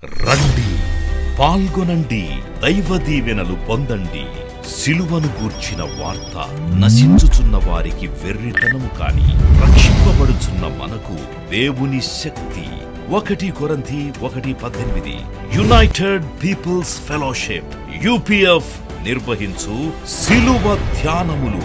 రండి, పాల్గొనండి, దైవ దీవెనలు పొందండి. సిలువను గూర్చిన వార్త నశించుచున్న వారికి వెర్రితనము కాని రక్షింపబడుచున్న మనకు దేవుని శక్తి. 1 కొరింథీ 1:18 యునైటెడ్ పీపుల్స్ ఫెలోషిప్ UPF నిర్వహించు సిలువ ధ్యానములు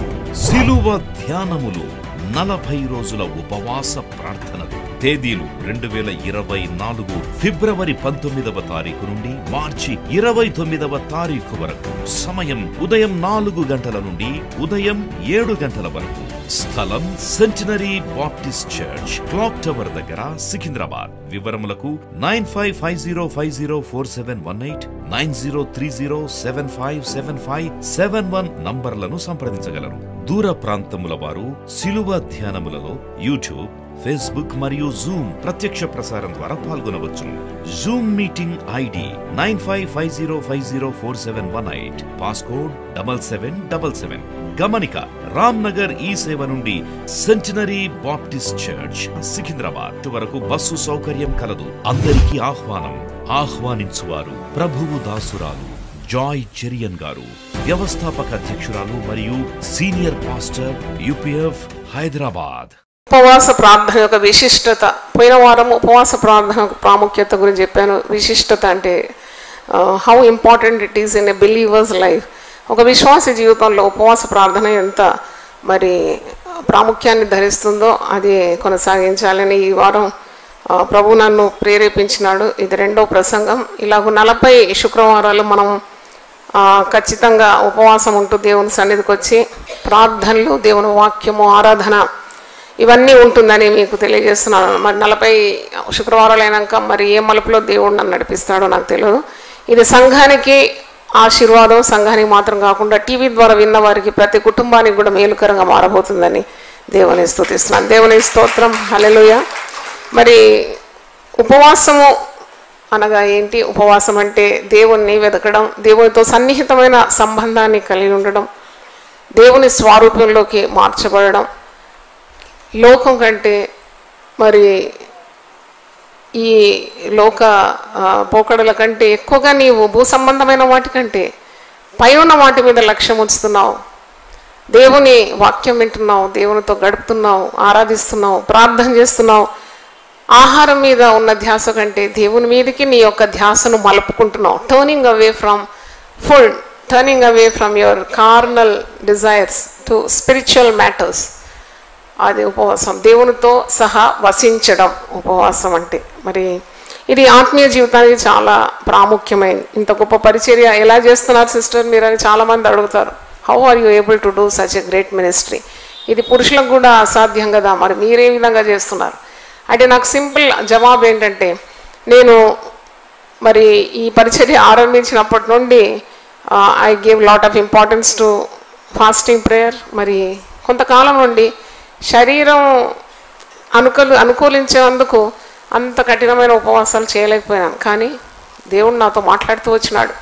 40 రోజుల ఉపవాస ప్రార్థనలు. తేదీలు 2024 ఫిబ్రవరి 19వ తారీఖు నుండి మార్చి 29వ తారీఖు వరకు. సమయం ఉదయం 4 గంటల నుండి ఉదయం 7 గంటల వరకు. స్థలం centenary Baptist church, clock tower దగ్గర, సికింద్రాబాద్. వివరములకు 9550504718 9030757571 నంబర్లను సంప్రదించగలరు. దూర ప్రాంతముల వారు సిలువ ధ్యానములలో యూట్యూబ్, ఫేస్బుక్ మరియు జూమ్ ప్రత్యక్ష ప్రసారం ద్వారా పాల్గొనవచ్చును. Zoom meeting ID 9550504718 passcode 7777. గమనిక, రామ్నగర్ ఈ సేవ నుండి సెంటినరీ బాప్టిస్ట్ చర్చ్ సికింద్రాబాద్ వరకు బస్సు సౌకర్యం కలదు. అందరికీ ఆహ్వానం. ఆహ్వానించువారు ప్రభువు దాసురాలు జాయ్ చెరియన్ గారు, వ్యవస్థాపక అధ్యక్షురాలు మరియు సీనియర్ పాస్టర్ UPF హైదరాబాద్. ఉపవాస ప్రార్థన యొక్క విశిష్టత. పోయిన వారం ఉపవాస ప్రార్థన ప్రాముఖ్యత గురించి చెప్పాను. విశిష్టత అంటే how important it is in a believers life. ఒక విశ్వాస జీవితంలో ఉపవాస ప్రార్థన ఎంత మరి ప్రాముఖ్యాన్ని ధరిస్తుందో అది కొనసాగించాలని ఈ వారం ప్రభు నన్ను ప్రేరేపించినాడు. ఇది 2వ ప్రసంగం. ఇలాగ 40 శుక్రవారాలు మనం ఖచ్చితంగా ఉపవాసం ఉంటూ దేవుని సన్నిధికి వచ్చి ప్రార్థనలు, దేవుని వాక్యము, ఆరాధన ఇవన్నీ ఉంటుందని మీకు తెలియజేస్తున్నాను. మరి 40 శుక్రవారాలు అయినాక మరి ఏ మలుపులో దేవుడు నన్ను నడిపిస్తాడో నాకు తెలియదు. ఇది సంఘానికి ఆశీర్వాదం, సంఘానికి మాత్రం కాకుండా టీవీ ద్వారా విన్న వారికి, ప్రతి కుటుంబానికి కూడా మేలుకరంగా మారబోతుందని దేవుని స్తుతిస్తున్నాను. దేవుని స్తోత్రం, హల్లెలూయా. మరి ఉపవాసము అనగా ఏంటి? ఉపవాసం అంటే దేవుణ్ణి వెతకడం, దేవునితో సన్నిహితమైన సంబంధాన్ని కలిగి ఉండడం, దేవుని స్వరూపంలోకి మార్చబడడం, లోకం కంటే మరి ఈ లోక పోకడల కంటే ఎక్కువగా నీవు భూ సంబంధమైన వాటి కంటే పై ఉన్న వాటి మీద లక్ష్యం ఉంచుతున్నావు. దేవుని వాక్యం వింటున్నావు, దేవునితో గడుపుతున్నావు, ఆరాధిస్తున్నావు, ప్రార్థన చేస్తున్నావు. ఆహారం మీద ఉన్న ధ్యాస కంటే దేవుని మీదకి నీ యొక్క ధ్యాసను మలుపుకుంటున్నావు. Turning away from food, turning away from your carnal desires to spiritual matters. అది ఉపవాసం. దేవునితో సహా వసించడం ఉపవాసం అంటే. మరి ఇది ఆత్మీయ జీవితానికి చాలా ప్రాముఖ్యమైనది. ఇంత గొప్ప పరిచర్య ఎలా చేస్తున్నారు సిస్టర్ మీరు అని చాలామంది అడుగుతారు. How are you able to do such a great ministry? ఇది పురుషులకు కూడా అసాధ్యం కదా, మరి మీరే విధంగా చేస్తున్నారు అంటే నాకు సింపుల్ జవాబు ఏంటంటే, నేను మరి ఈ పరిచర్య ఆరంభించినప్పటి నుండి I give lot of importance to fasting prayer. మరి కొంతకాలం నుండి శరీరం అనుకూలించేందుకు అంత కఠినమైన ఉపవాసాలు చేయలేకపోయినాను. కానీ దేవుడు నాతో మాట్లాడుతూ వచ్చినాడు,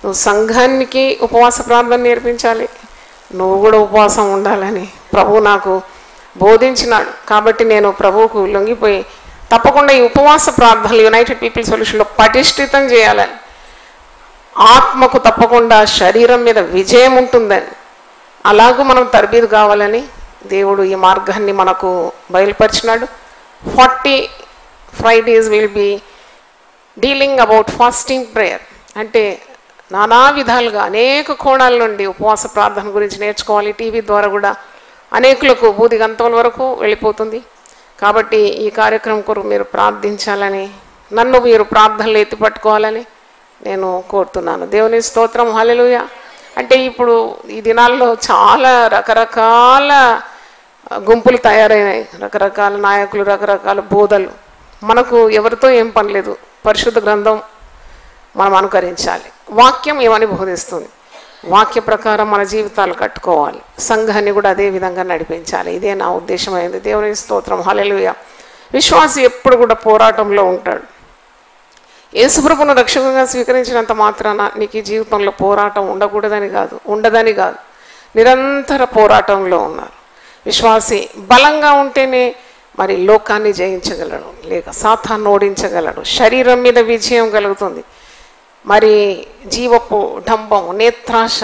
నువ్వు సంఘానికి ఉపవాస ప్రార్థన నేర్పించాలి, నువ్వు కూడా ఉపవాసం ఉండాలని ప్రభువు నాకు బోధించినాడు. కాబట్టి నేను ప్రభువుకు లొంగిపోయి తప్పకుండా ఈ ఉపవాస ప్రార్థనలు యునైటెడ్ పీపుల్స్ సొల్యూషన్లో పటిష్ఠితం చేయాలని, ఆత్మకు తప్పకుండా శరీరం మీద విజయం ఉంటుందని, అలాగూ మనం తరబీదు కావాలని దేవుడు ఈ మార్గాన్ని మనకు బయలుపరిచినాడు. 40 Fridays will be dealing about fasting prayer. అంటే నానా విధాలుగా అనేక కోణాల నుండి ఉపవాస ప్రార్థన గురించి నేర్చుకోవాలి. టీవీ ద్వారా కూడా అనేకులకు బూది గంతల వరకు వెళ్ళిపోతుంది. కాబట్టి ఈ కార్యక్రమం కొరకు మీరు ప్రార్థించాలని, నన్ను మీరు ప్రార్థనలు ఎత్తిపట్టుకోవాలని నేను కోరుతున్నాను. దేవుని స్తోత్రం, హల్లెలూయా. అంటే ఇప్పుడు ఈ దినాల్లో చాలా రకరకాల గుంపులు తయారైనాయి, రకరకాల నాయకులు, రకరకాల బోధలు. మనకు ఎవరితో ఏం పని లేదు. పరిశుద్ధ గ్రంథం మనం అనుకరించాలి. వాక్యం ఏమని బోధిస్తుంది, వాక్య ప్రకారం మన జీవితాలు కట్టుకోవాలి. సంఘాన్ని కూడా అదే విధంగా నడిపించాలి. ఇదే నా ఉద్దేశమైంది. దేవుని స్తోత్రం, హల్లెలూయా. విశ్వాసి ఎప్పుడు కూడా పోరాటంలో ఉంటాడు. యేసుప్రభువును రక్షకునిగా స్వీకరించినంత మాత్రాన నీకు ఈ జీవితంలో పోరాటం ఉండదని కాదు, నిరంతర పోరాటంలో ఉన్నారు. విశ్వాసి బలంగా ఉంటేనే మరి లోకాన్ని జయించగలడు, లేక సాతాన్ని ఓడించగలడు, శరీరం మీద విజయం కలుగుతుంది. మరి జీవపు డంబం, నేత్రాశ,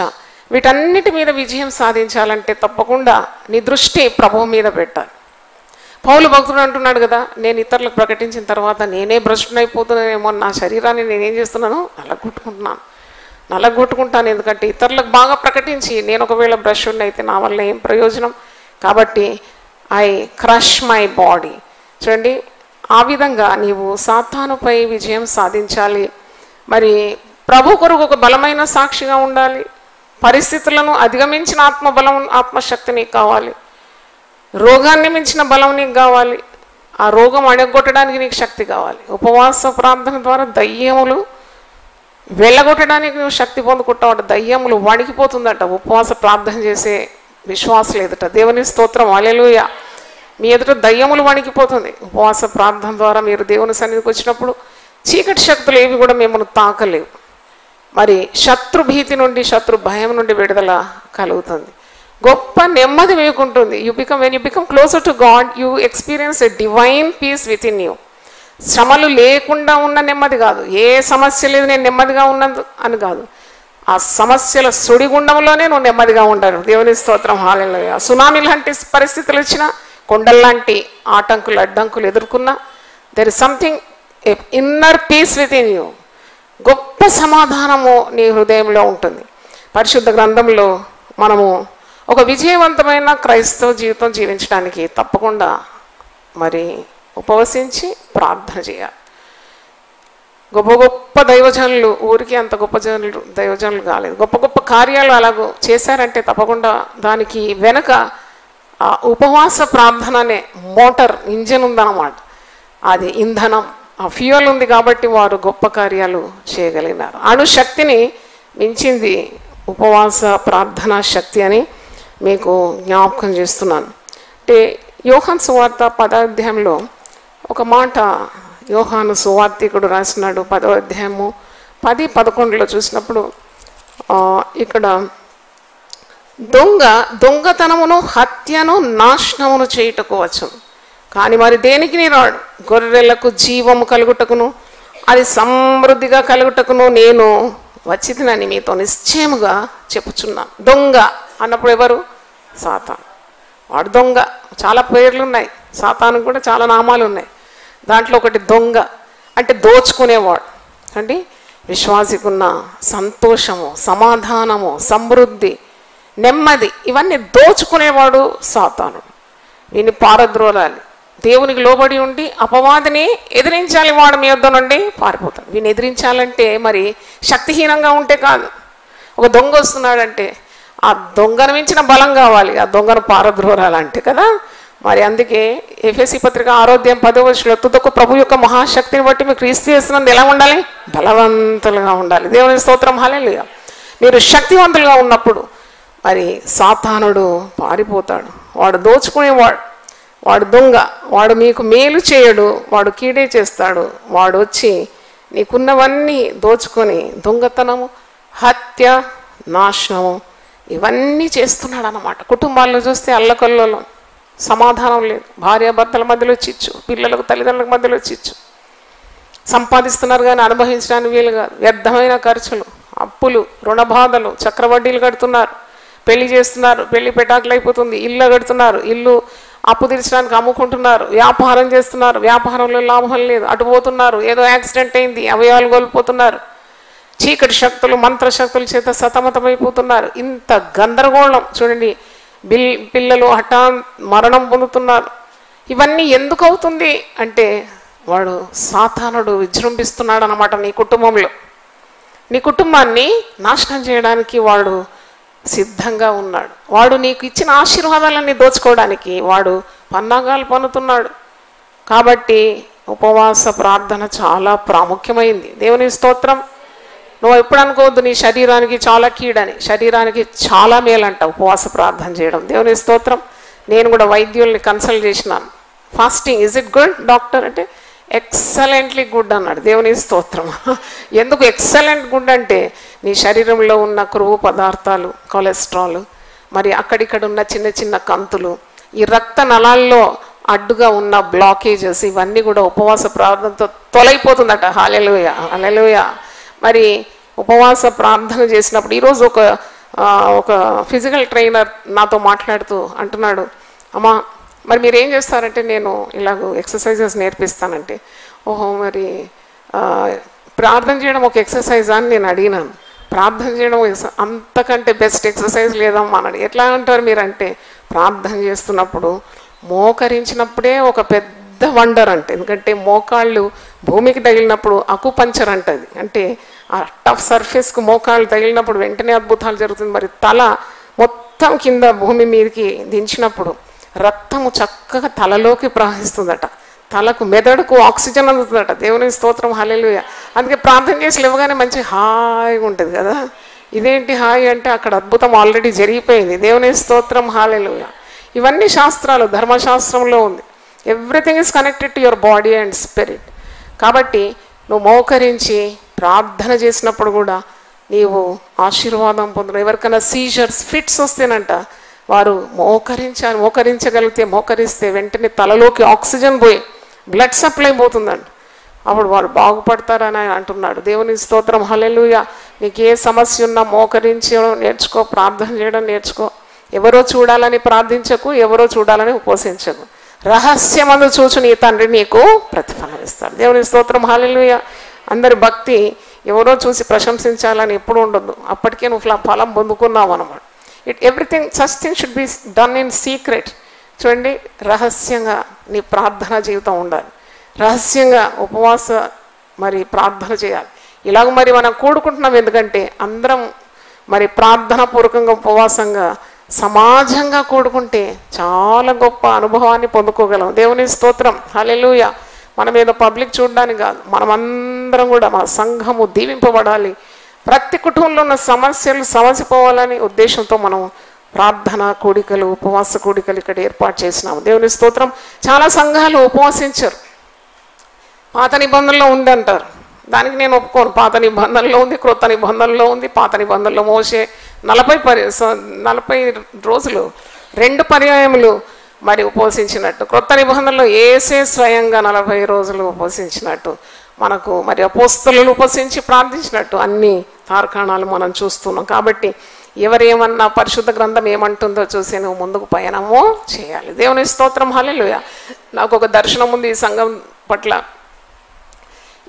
వీటన్నిటి మీద విజయం సాధించాలంటే తప్పకుండా నీ దృష్టి ప్రభువు మీద పెట్టాలి. పౌలు భక్తుడు అంటున్నాడు కదా, నేను ఇతరులకు ప్రకటించిన తర్వాత నేనే భ్రష్టునైపోతున్నానేమో, నా శరీరాన్ని నేనేం చేస్తున్నాను, నలగొట్టుకుంటాను. ఎందుకంటే ఇతరులకు బాగా ప్రకటించి నేను ఒకవేళ భ్రష్టుని అయితే నా వల్ల ఏం ప్రయోజనం. కాబట్టి ఐ క్రష్ మై బాడీ. చూడండి, ఆ విధంగా నీవు సాతానుపై విజయం సాధించాలి. మరి ప్రభు కొరకు ఒక బలమైన సాక్షిగా ఉండాలి. పరిస్థితులను అధిగమించిన ఆత్మబలం, ఆత్మశక్తి నీకు కావాలి. రోగాన్ని మించిన బలం నీకు కావాలి. ఆ రోగం అణగొట్టడానికి నీకు శక్తి కావాలి. ఉపవాస ప్రార్థన ద్వారా దయ్యములు వెళ్ళగొట్టడానికి నువ్వు శక్తి పొందుకుంటావు. దయ్యములు వణికిపోతుందట ఉపవాస ప్రార్థన చేసే విశ్వాసం ఎదుట. దేవుని స్తోత్రం, హల్లెలూయా. మీ ఎదుట దయ్యములు వణికిపోతుంది. ఉపవాస ప్రార్థన ద్వారా మీరు దేవుని సన్నిధికి వచ్చినప్పుడు చీకటి శక్తులు ఏవి కూడా మిమ్మల్ని తాకలేవు. మరి శత్రు భీతి నుండి, శత్రు భయం నుండి విడుదల కలుగుతుంది. గొప్ప నెమ్మది మీకుంటుంది. When you become closer to God, you experience a divine peace within you. శ్రమలు లేకుండా ఉన్న నెమ్మది కాదు, ఏ సమస్య లేదు నేను నెమ్మదిగా ఉన్నది అని కాదు. ఆ సమస్యల సుడిగుండంలోనే నువ్వు నెమ్మదిగా ఉండాలి. దేవుని స్తోత్రం, హల్లెలూయా. సునామీ లాంటి పరిస్థితులు వచ్చినా, కొండల్లాంటి ఆటంకులు, అడ్డంకులు ఎదుర్కొన్నా, there is something inner peace within you. గొప్ప సమాధానము నీ హృదయంలో ఉంటుంది. పరిశుద్ధ గ్రంథంలో మనము ఒక విజయవంతమైన క్రైస్తవ జీవితం జీవించడానికి తప్పకుండా మరి ఉపవసించి ప్రార్థన చేయాలి. గొప్ప గొప్ప దైవజనులు, ఊరికి అంత గొప్ప దైవజనులు కాలేదు, గొప్ప గొప్ప కార్యాలు అలాగూ చేశారంటే తప్పకుండా దానికి వెనక ఆ ఉపవాస ప్రార్థన అనే మోటార్, ఇంజన్ ఉందన్నమాట. అది ఇంధనం, ఆ ఫ్యూయల్ ఉంది కాబట్టి వారు గొప్ప కార్యాలు చేయగలిగినారు. అణుశక్తిని మించింది ఉపవాస ప్రార్థనా శక్తి అని మీకు జ్ఞాపకం చేస్తున్నాను. అంటే యోహాను సువార్త 10వ అధ్యాయంలో ఒక మాట యోహాను సువార్తికుడు రాసినాడు. 10వ అధ్యాయము 10-11 చూసినప్పుడు ఇక్కడ దొంగతనమును, హత్యను, నాశనమును చేయుటకు వచ్చును, కానీ మరి దేనికి నీ రాడు, గొర్రెలకు జీవము కలుగుటకును అది సమృద్ధిగా కలుగుటకును నేను వచ్చితినని మీతో నిశ్చయముగా చెప్పుచున్నాను. దొంగ అన్నప్పుడు ఎవరు? సాతాను. వాడు దొంగ. చాలా పేర్లు ఉన్నాయి, సాతానుకు కూడా చాలా నామాలు ఉన్నాయి. దాంట్లో ఒకటి దొంగ అంటే దోచుకునేవాడు. అంటే విశ్వాసికున్న సంతోషము, సమాధానము, సమృద్ధి, నెమ్మది ఇవన్నీ దోచుకునేవాడు సాతానుడు. వీని పారద్రోలాలి. దేవునికి లోబడి ఉండి అపవాదిని ఎదిరించాలి. వాడు మీ వద్ద నుండి పారిపోతాడు. వీని ఎదిరించాలంటే మరి శక్తిహీనంగా ఉంటే కాదు. ఒక దొంగ వస్తున్నాడంటే ఆ దొంగను మించిన బలం కావాలి, ఆ దొంగను పారద్రోలాలంటే కదా. మరి అందుకే ఎఫెసీ పత్రిక 6వ అధ్యాయం 10వ వచనంలో తుదకు ప్రభు యొక్క మహాశక్తిని బట్టి మీకు క్రీస్తు యేసునందు ఎలా ఉండాలి? బలవంతులుగా ఉండాలి. దేవుని స్తోత్రం, హల్లెలూయా. మీరు శక్తివంతులుగా ఉన్నప్పుడు మరి సాతానుడు పారిపోతాడు. వాడు దోచుకునేవాడు, వాడు దొంగ, వాడు మీకు మేలు చేయడు, వాడు కీడే చేస్తాడు. వాడు వచ్చి నీకున్నవన్నీ దోచుకొని దొంగతనము, హత్య, నాశనము ఇవన్నీ చేస్తున్నాడు అన్నమాట. కుటుంబాల్లో చూస్తే అల్లకల్లోలం, సమాధానం లేదు, భార్యాభర్తల మధ్యలో చిచ్చు, పిల్లలకు తల్లిదండ్రుల మధ్యలో చిచ్చు. సంపాదిస్తున్నారు కానీ అనుభవించడానికి వీలు కాదు. వ్యర్థమైన ఖర్చులు, అప్పులు, రుణబాధలు, చక్రవడ్డీలు కడుతున్నారు, పెళ్లి చేస్తున్నారు, పెళ్లి పెటాకులు అయిపోతుంది, ఇల్లు కడుతున్నారు, ఇల్లు అప్పు తీర్చడానికి అమ్ముకుంటున్నారు, వ్యాపారం చేస్తున్నారు, వ్యాపారంలో లాభం లేదు, అటు పోతున్నారు, ఏదో యాక్సిడెంట్ అయింది, అవయవాలు కోల్పోతున్నారు, చీకటి శక్తులు, మంత్రశక్తుల చేత సతమతమైపోతున్నారు. ఇంత గందరగోళం చూడండి. పిల్లలు మరణం పొందుతున్నారు. ఇవన్నీ ఎందుకు అవుతుంది అంటే వాడు సాతానుడు విజృంభిస్తున్నాడు అన్నమాట నీ కుటుంబంలో. నీ కుటుంబాన్ని నాశనం చేయడానికి వాడు సిద్ధంగా ఉన్నాడు. వాడు నీకు ఇచ్చిన ఆశీర్వాదాలన్నీ దోచుకోవడానికి వాడు పన్నాగాలు పన్నుతున్నాడు. కాబట్టి ఉపవాస ప్రార్థన చాలా ప్రాముఖ్యమైంది. దేవుని స్తోత్రం. నువ్వు ఎప్పుడు అనుకోవద్దు నీ శరీరానికి చాలా కీడని. శరీరానికి చాలా మేలంట ఉపవాస ప్రార్థన చేయడం. దేవుని స్తోత్రం. నేను కూడా వైద్యుల్ని కన్సల్ట్ చేసినాను. Fasting is it good doctor అంటే ఎక్సలెంట్లీ గుడ్ అన్నాడు. దేవుని స్తోత్రం. ఎందుకు ఎక్సలెంట్ గుడ్ అంటే నీ శరీరంలో ఉన్న కొవ్వు పదార్థాలు, కొలెస్ట్రాల్, మరి అక్కడిక్కడ ఉన్న చిన్న చిన్న కంతులు, ఈ రక్త నలాల్లో అడ్డుగా ఉన్న బ్లాకేజెస్ ఇవన్నీ కూడా ఉపవాస ప్రార్థనతో తొలగిపోతుందట. హల్లెలూయా, హల్లెలూయా. మరి ఉపవాస ప్రార్థన చేసినప్పుడు ఈరోజు ఒక ఫిజికల్ ట్రైనర్ నాతో మాట్లాడుతూ అంటున్నాడు, అమ్మా మరి మీరు ఏం చేస్తారంటే నేను ఇలాగ ఎక్సర్సైజెస్ నేర్పిస్తానంటే, ఓహో మరి ప్రార్థన చేయడం ఒక ఎక్సర్సైజ్ అని నేను అడిగినాను. ప్రార్థన చేయడం అంతకంటే బెస్ట్ ఎక్సర్సైజ్ లేదమ్మా అన్నాడు. ఎట్లా అంటారు మీరంటే, ప్రార్థన చేస్తున్నప్పుడు మోకరించినప్పుడే ఒక పెద్ద వండర్ అంటే, ఎందుకంటే మోకాళ్ళు భూమికి తగిలినప్పుడు అకుపంచర్ అంటది, అంటే ఆ టఫ్ సర్ఫేస్కు మోకాళ్ళు తగిలినప్పుడు వెంటనే అద్భుతాలు జరుగుతుంది. మరి తల మొత్తం కింద భూమి మీదకి దించినప్పుడు రక్తము చక్కగా తలలోకి ప్రవహిస్తుందట, తలకు మెదడుకు ఆక్సిజన్ అందుతుందట. దేవుని స్తోత్రం, హల్లెలూయా. అందుకే ప్రార్థన చేసి లేవగానే మంచి హాయిగా ఉంటుంది కదా. ఇదేంటి హాయి అంటే అక్కడ అద్భుతం ఆల్రెడీ జరిగిపోయింది. దేవుని స్తోత్రం, హల్లెలూయా. ఇవన్నీ శాస్త్రాలు, ధర్మశాస్త్రంలో ఉంది. Everything is connected to your body and spirit. కాబట్టి నువ్వు మోకరించి ప్రార్థన చేసినప్పుడు కూడా నీవు ఆశీర్వాదం పొందడం. ఎవరికైనా సీజర్స్, ఫిట్స్ వస్తేనంట వారు మోకరించగలిగితే, మోకరిస్తే వెంటనే తలలోకి ఆక్సిజన్ పోయి బ్లడ్ సప్లై పోతుందండి, అప్పుడు వారు బాగుపడతారని ఆయన అంటున్నాడు. దేవుని స్తోత్రం, హల్లెలూయా. నీకు ఏ సమస్య ఉన్నా మోకరించడం నేర్చుకో, ప్రార్థన చేయడం నేర్చుకో. ఎవరో చూడాలని ప్రార్థించకు, ఎవరో చూడాలని ఉపవసించకు. రహస్యమందు చూచు నీ తండ్రి నీకు ప్రతిఫలం ఇస్తాడు. దేవుని స్తోత్రం, హల్లెలూయా. అందరి భక్తి ఎవరో చూసి ప్రశంసించాలని ఎప్పుడు ఉండదు, అప్పటికే నువ్వు ఫలం పొందుకున్నావు అన్నమాట. Everything such thing should be done in secret. చూడండి, రహస్యంగా నీ ప్రార్థన జీవితం ఉండాలి, రహస్యంగా ఉపవాస మరి ప్రార్థన చేయాలి. ఇలాగ మరి మనం కూడుకుంటున్నాం ఎందుకంటే అందరం మరి ప్రార్థన పూర్వకంగా ఉపవాసంగా సమాజంగా కూడుకుంటే చాలా గొప్ప అనుభవాన్ని పొందుకోగలం. దేవుని స్తోత్రం, హల్లెలూయా. మనం ఏదో పబ్లిక్ చూడడానికి కాదు, మనమందరం కూడా మన సంఘము దీవింపబడాలి, ప్రతి కుటుంబంలో ఉన్న సమస్యలు సమసిపోవాలని ఉద్దేశంతో మనం ప్రార్థన కూడికలు, ఉపవాస కూడికలు ఇక్కడ ఏర్పాటు చేసినాము. దేవుని స్తోత్రం. చాలా సంఘాలు ఉపవాసించరు, పాత నిబంధనలో ఉంది అంటారు. దానికి నేను ఒప్పుకోను. పాత నిబంధనలో ఉంది, క్రొత్త నిబంధనలో ఉంది. పాత నిబంధనలో మోషే 40 రోజులు 2 పర్యాయములు మరి ఉపవసించినట్టు, క్రొత్త నిబంధనలో యేసే స్వయంగా 40 రోజులు ఉపవసించినట్టు, మనకు మరి అపోస్తలులు ఉపవసించి ప్రార్థించినట్టు అన్ని తార్కాణాలు మనం చూస్తున్నాం. కాబట్టి ఎవరేమన్నా పరిశుద్ధ గ్రంథం ఏమంటుందో చూసి నువ్వు ముందుకు పయనము చేయాలి. దేవుని స్తోత్రం, హల్లెలూయా. నాకు ఒక దర్శనం ఉంది ఈ సంఘం పట్ల.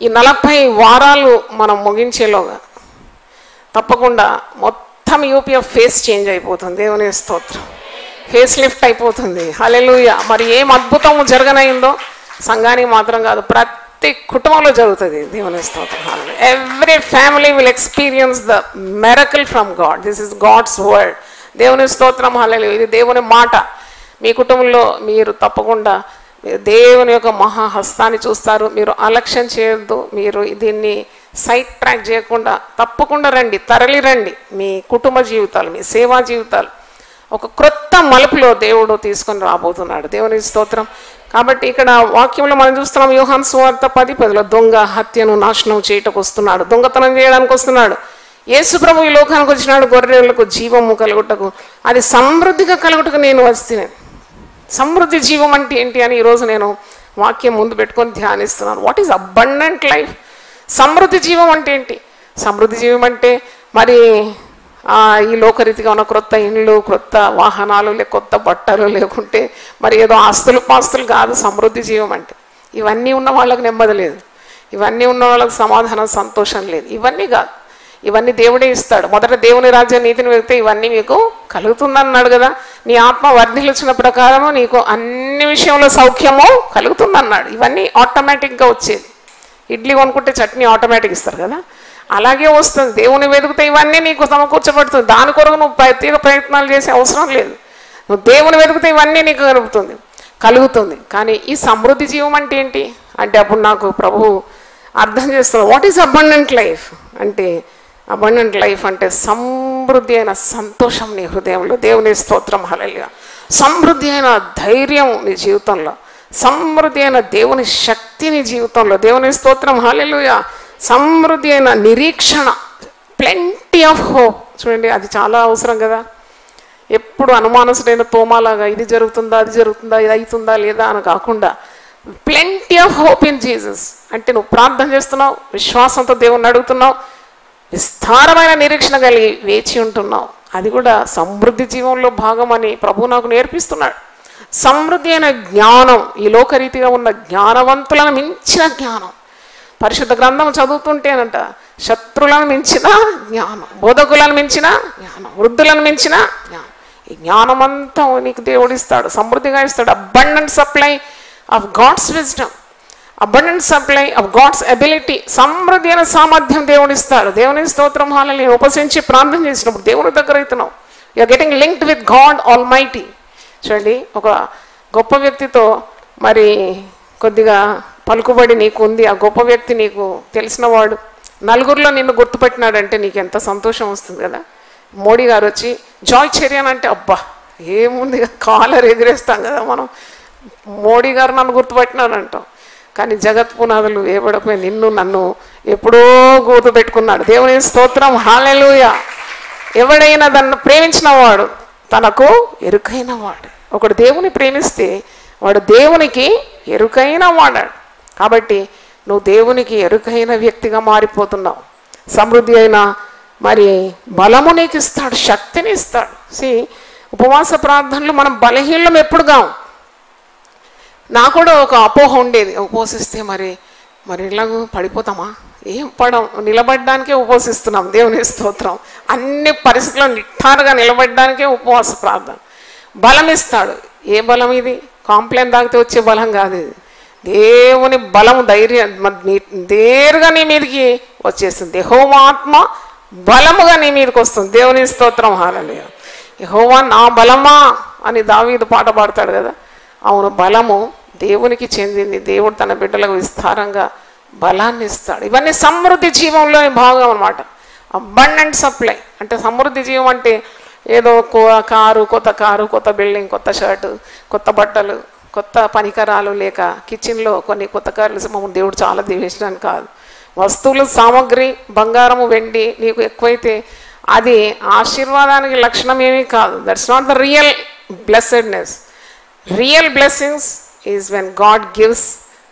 ఈ 40 వారాలు మనం ముగించేలోగా తప్పకుండా మొత్తం యూపీఎఫ్ ఫేస్ చేంజ్ అయిపోతుంది. దేవుని స్తోత్రం, ఫేస్ లిఫ్ట్ అయిపోతుంది. హల్లెలూయా. మరి ఏం అద్భుతం జరగనైందో సంఘానికి మాత్రం కాదు, ప్రతి కుటుంబంలో జరుగుతుంది. దేవుని స్తోత్రం. Every family will experience the miracle from God. This is God's word. దేవుని స్తోత్రం, హల్లెలూయా. ఇది దేవుని మాట. మీ కుటుంబంలో మీరు తప్పకుండా దేవుని యొక్క మహాహస్తాన్ని చూస్తారు. మీరు అలక్ష్యం చేయొద్దు, మీరు దీన్ని సైడ్ ట్రాక్ చేయకుండా తప్పకుండా రండి, తరలి రండి. మీ కుటుంబ జీవితాలు, మీ సేవా జీవితాలు ఒక క్రొత్త మలుపులో దేవుడు తీసుకొని రాబోతున్నాడు. దేవుని స్తోత్రం. కాబట్టి ఇక్కడ వాక్యంలో మనం చూస్తున్నాం, యోహాను సువార్త 10:10 దొంగ హత్యను నాశనం చేయటకు వస్తున్నాడు, దొంగతనం చేయడానికి వస్తున్నాడు. యేసు ప్రభు ఈ లోకానికి వచ్చినాడు గొర్రెలకు జీవము కలుగుటకు, అది సమృద్ధిగా కలుగుటకు నేను వస్తున్నాను. సమృద్ధి జీవం అంటే ఏంటి అని ఈరోజు నేను వాక్యం ముందు పెట్టుకొని ధ్యానిస్తున్నాను. What is abundant life? సమృద్ధి జీవం అంటే ఏంటి? సమృద్ధి జీవం అంటే మరి ఈ లోకరీతిగా ఉన్న క్రొత్త ఇండ్లు, క్రొత్త వాహనాలు, కొత్త బట్టలు, లేకుంటే మరి ఏదో ఆస్తులు పాస్తులు కాదు. సమృద్ధి జీవం అంటే ఇవన్నీ ఉన్న వాళ్ళకి నెమ్మది లేదు, ఇవన్నీ ఉన్న వాళ్ళకి సమాధానం, సంతోషం లేదు. ఇవన్నీ కాదు, ఇవన్నీ దేవుడే ఇస్తాడు. మొదట దేవుని రాజ్య నీతిని వెళ్తే ఇవన్నీ మీకు కలుగుతుందన్నాడు కదా. నీ ఆత్మ వర్ధిల్చిన ప్రకారము నీకు అన్ని విషయంలో సౌఖ్యము కలుగుతుందన్నాడు. ఇవన్నీ ఆటోమేటిక్గా వచ్చేది. ఇడ్లీ కొనుక్కుంటే చట్నీ ఆటోమేటిక్ ఇస్తారు కదా, అలాగే వస్తుంది. దేవుని వెతుకుతే ఇవన్నీ నీకు సమకూర్చబడుతుంది. దాని కొరకు నువ్వు ప్రత్యేక ప్రయత్నాలు చేసే అవసరం లేదు. నువ్వు దేవుని వెతుకుతే ఇవన్నీ నీకు కలుగుతుంది. కానీ ఈ సమృద్ధి జీవం అంటే ఏంటి అంటే అప్పుడు నాకు ప్రభువు అర్థం చేస్తున్నాడు. వాట్ ఈజ్ అబండెంట్ లైఫ్ అంటే, అబండెంట్ లైఫ్ అంటే సమృద్ధి అయిన సంతోషం నీ హృదయంలో. దేవుని స్తోత్రం, హల్లెలూయా. సమృద్ధి అయిన ధైర్యం నీ జీవితంలో, సమృద్ధి అయిన దేవుని శక్తి నీ జీవితంలో. దేవుని స్తోత్రం, హల్లెలూయా. సమృద్ధి అయిన నిరీక్షణ, ప్లెంటీ ఆఫ్ హోప్. చూడండి, అది చాలా అవసరం కదా. ఎప్పుడు అనుమానసుడైన తోమాలాగా ఇది జరుగుతుందా, అది జరుగుతుందా, ఇది అవుతుందా లేదా అని కాకుండా plenty of hope in Jesus. అంటే నువ్వు ప్రార్థన చేస్తున్నావు, విశ్వాసంతో దేవుణ్ణి అడుగుతున్నావు, విస్తారమైన నిరీక్షణ కలిగి వేచి ఉంటున్నావు. అది కూడా సమృద్ధి జీవంలో భాగం అని ప్రభు నాకు నేర్పిస్తున్నాడు. సమృద్ధి అయిన జ్ఞానం, ఈ లోకరీతిగా ఉన్న జ్ఞానవంతులను మించిన జ్ఞానం. పరిశుద్ధ గ్రంథం చదువుతుంటేనంట శత్రులను మించిన జ్ఞానం, బోధకులను మించిన జ్ఞానం, వృద్ధులను మించిన జ్ఞానం. ఈ జ్ఞానమంతా నీకు దేవుడు ఇస్తాడు, సమృద్ధిగా ఇస్తాడు. Abundant supply of God's wisdom, abundant supply of God's ability, సమృద్ధి అయిన సామర్థ్యం దేవుడు ఇస్తాడు. దేవుని స్తోత్రం. హల్లెలూయా. ఉపసించి ప్రార్థన చేసినప్పుడు దేవుని దగ్గర అవుతున్నావు. You are getting linked with God almighty. చూడండి, ఒక గొప్ప వ్యక్తితో మరి కొద్దిగా పలుకుబడి నీకు ఉంది, ఆ గొప్ప వ్యక్తి నీకు తెలిసినవాడు, నలుగురిలో నిన్ను గుర్తుపెట్టినాడంటే నీకు ఎంత సంతోషం వస్తుంది కదా. మోడీ గారు వచ్చి జాయ్ చెరియన్ అంటే అబ్బా ఏముంది, కాలర్ ఎగిరేస్తాం కదా మనం. మోడీ గారు నన్ను గుర్తుపెట్టినాడంటాం. కానీ జగత్ పునాదులు వేయబడిపోయి నిన్ను నన్ను ఎప్పుడో గుర్తుపెట్టుకున్నాడు. దేవుని స్తోత్రం. హల్లెలూయా. ఎవడైనా దాన్ని ప్రేమించిన వాడు తనకు ఎరుకైన వాడు. ఒకడు దేవుని ప్రేమిస్తే వాడు దేవునికి ఎరుకైన వాడాడు. కాబట్టి నువ్వు దేవునికి ఎరుకైన వ్యక్తిగా మారిపోతున్నావు. సమృద్ధి అయిన మరి బలము నీకు ఇస్తాడు, శక్తిని ఇస్తాడు. ఉపవాస ప్రార్థనలు మనం బలహీనం ఎప్పుడుగా. నాకు కూడా ఒక అపోహ ఉండేది, ఉపవసిస్తే మరి ఇలాగూ పడిపోతామా? ఏం పడం, నిలబడ్డానికే ఉపవసిస్తున్నాం. దేవుని స్తోత్రం. అన్ని పరిస్థితుల్లో నిఠారుగా నిలబడ్డానికే ఉపవాస ప్రార్థన. బలం ఇస్తాడు. ఏ బలం ఇది? కాంప్లైంట్ తాగితే వచ్చే బలం కాదు ఇది. దేవుని బలం, ధైర్యం నేరుగా నీ మీదకి వచ్చేస్తుంది. యెహోవా ఆత్మ బలముగా నీ మీదకి వస్తుంది. దేవుని స్తోత్రం. హల్లెలూయా. యెహోవా నా బలమా అని దావీదు పాట పాడతాడు కదా. అవును, బలము దేవునికి చెందింది. దేవుడు తన బిడ్డలకు విస్తారంగా బలాన్ని ఇస్తాడు. ఇవన్నీ సమృద్ధి జీవంలో భాగం అన్నమాట. అబండెంట్ సప్లై అంటే సమృద్ధి జీవం అంటే ఏదో కొత్త కారు, కొత్త బిల్డింగ్, కొత్త షర్టు, కొత్త బట్టలు, కొత్త పనికరాలు, లేక కిచెన్లో కొన్ని కొత్త కార్లు దేవుడు చాలా దీవించడానికి కాదు. వస్తువులు, సామగ్రి, బంగారము, వెండి నీకు ఎక్కువైతే అది ఆశీర్వాదానికి లక్షణం ఏమీ కాదు. That's not the real blessedness. Real blessings is when God gives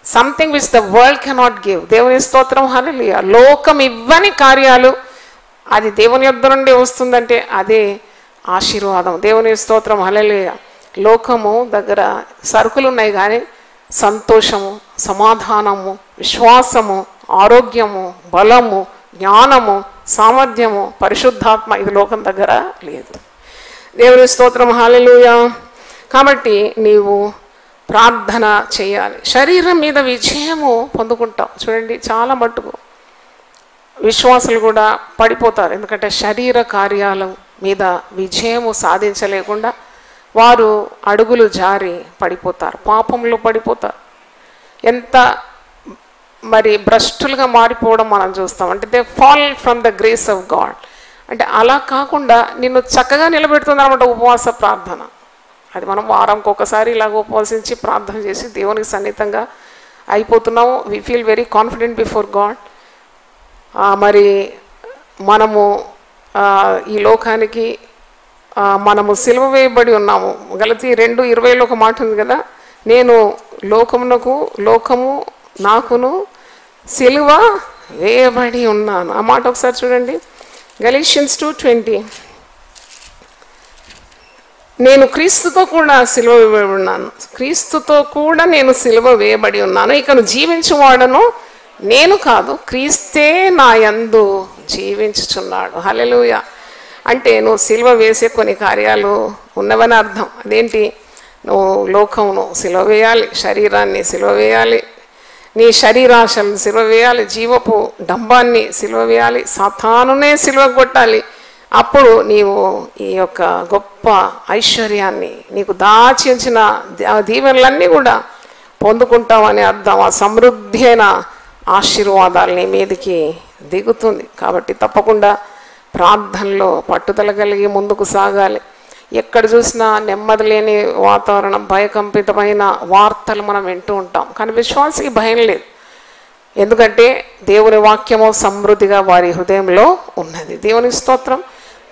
something which the world cannot give. దేవుని స్తోత్రం. హల్లెలూయా. లోకం ఇవ్వని కార్యాలు అది దేవుని యొద్ద నుండి వస్తుందంటే అదే ఆశీర్వాదం. దేవుని స్తోత్రం. హల్లెలూయా. లోకము దగ్గర సరుకులు ఉన్నాయి కానీ సంతోషము, సమాధానము, విశ్వాసము, ఆరోగ్యము, బలము, జ్ఞానము, సామర్థ్యము, పరిశుద్ధాత్మ ఇది లోకం దగ్గర లేదు. దేవుని స్తోత్రం. హల్లెలూయా. కాబట్టి నీవు ప్రార్థన చేయాలి. శరీరం మీద విజయము పొందుకుంటావు. చూడండి, చాలా మట్టుకు విశ్వాసులు కూడా పడిపోతారు. ఎందుకంటే శరీర కార్యాల మీద విజయము సాధించలేకుండా వారు అడుగులు జారి పడిపోతారు, పాపంలో పడిపోతారు. ఎంత మరి భ్రష్టులుగా మారిపోవడం మనం చూస్తాం. అంటే they fall from the grace of God. అంటే అలా కాకుండా నిన్ను చక్కగా నిలబెడుతుంది అన్నమాట ఉపవాస ప్రార్థన. అది మనం వారంకి ఒకసారి ఇలాగ ఉపవాసించి ప్రార్థన చేసి దేవునికి సన్నిహితంగా అయిపోతున్నాము. We feel very confident before God. మరి మనము ఈ లోకానికి మనము సిలువ వేయబడి ఉన్నాము. గలతీ 2:20 ఒక మాట ఉంది కదా, నేను లోకము నాకును సిలువ వేయబడి ఉన్నాను. ఆ మాట ఒకసారి చూడండి. గలీషియన్స్ 2:20, నేను క్రీస్తుతో కూడా సిలువ వేయబడి ఉన్నాను, క్రీస్తుతో కూడా నేను సిలువ వేయబడి ఉన్నాను, ఇకను జీవించువాడను నేను కాదు, క్రీస్తే నా యందు జీవించుచున్నాడు. హల్లెలూయా. అంటే నువ్వు సిలువ వేసే కొన్ని కార్యాలు ఉన్నవని అర్థం. అదేంటి? నువ్వు లోకమును సిలువ వేయాలి, శరీరాన్ని సిలువ వేయాలి, నీ శరీరాశలను సిలువ వేయాలి, జీవపు డంబాన్ని సిలువ వేయాలి, సాతానునే సిలువ కొట్టాలి. అప్పుడు నీవు ఈ యొక్క గొప్ప ఐశ్వర్యాన్ని, నీకు దాచి ఉంచిన దీవెనలన్నీ కూడా పొందుకుంటావని అర్థం. ఆ సమృద్ధి అయిన ఆశీర్వాదాలు నీ మీదకి దిగుతుంది. కాబట్టి తప్పకుండా ప్రార్థనలో పట్టుదల కలిగి ముందుకు సాగాలి. ఎక్కడ చూసినా నెమ్మది లేని వాతావరణం, భయకంపితమైన వార్తలు మనం వింటూ ఉంటాం. కానీ విశ్వాసికి భయం లేదు. ఎందుకంటే దేవుని వాక్యము సమృద్ధిగా వారి హృదయంలో ఉన్నది. దేవుని స్తోత్రం.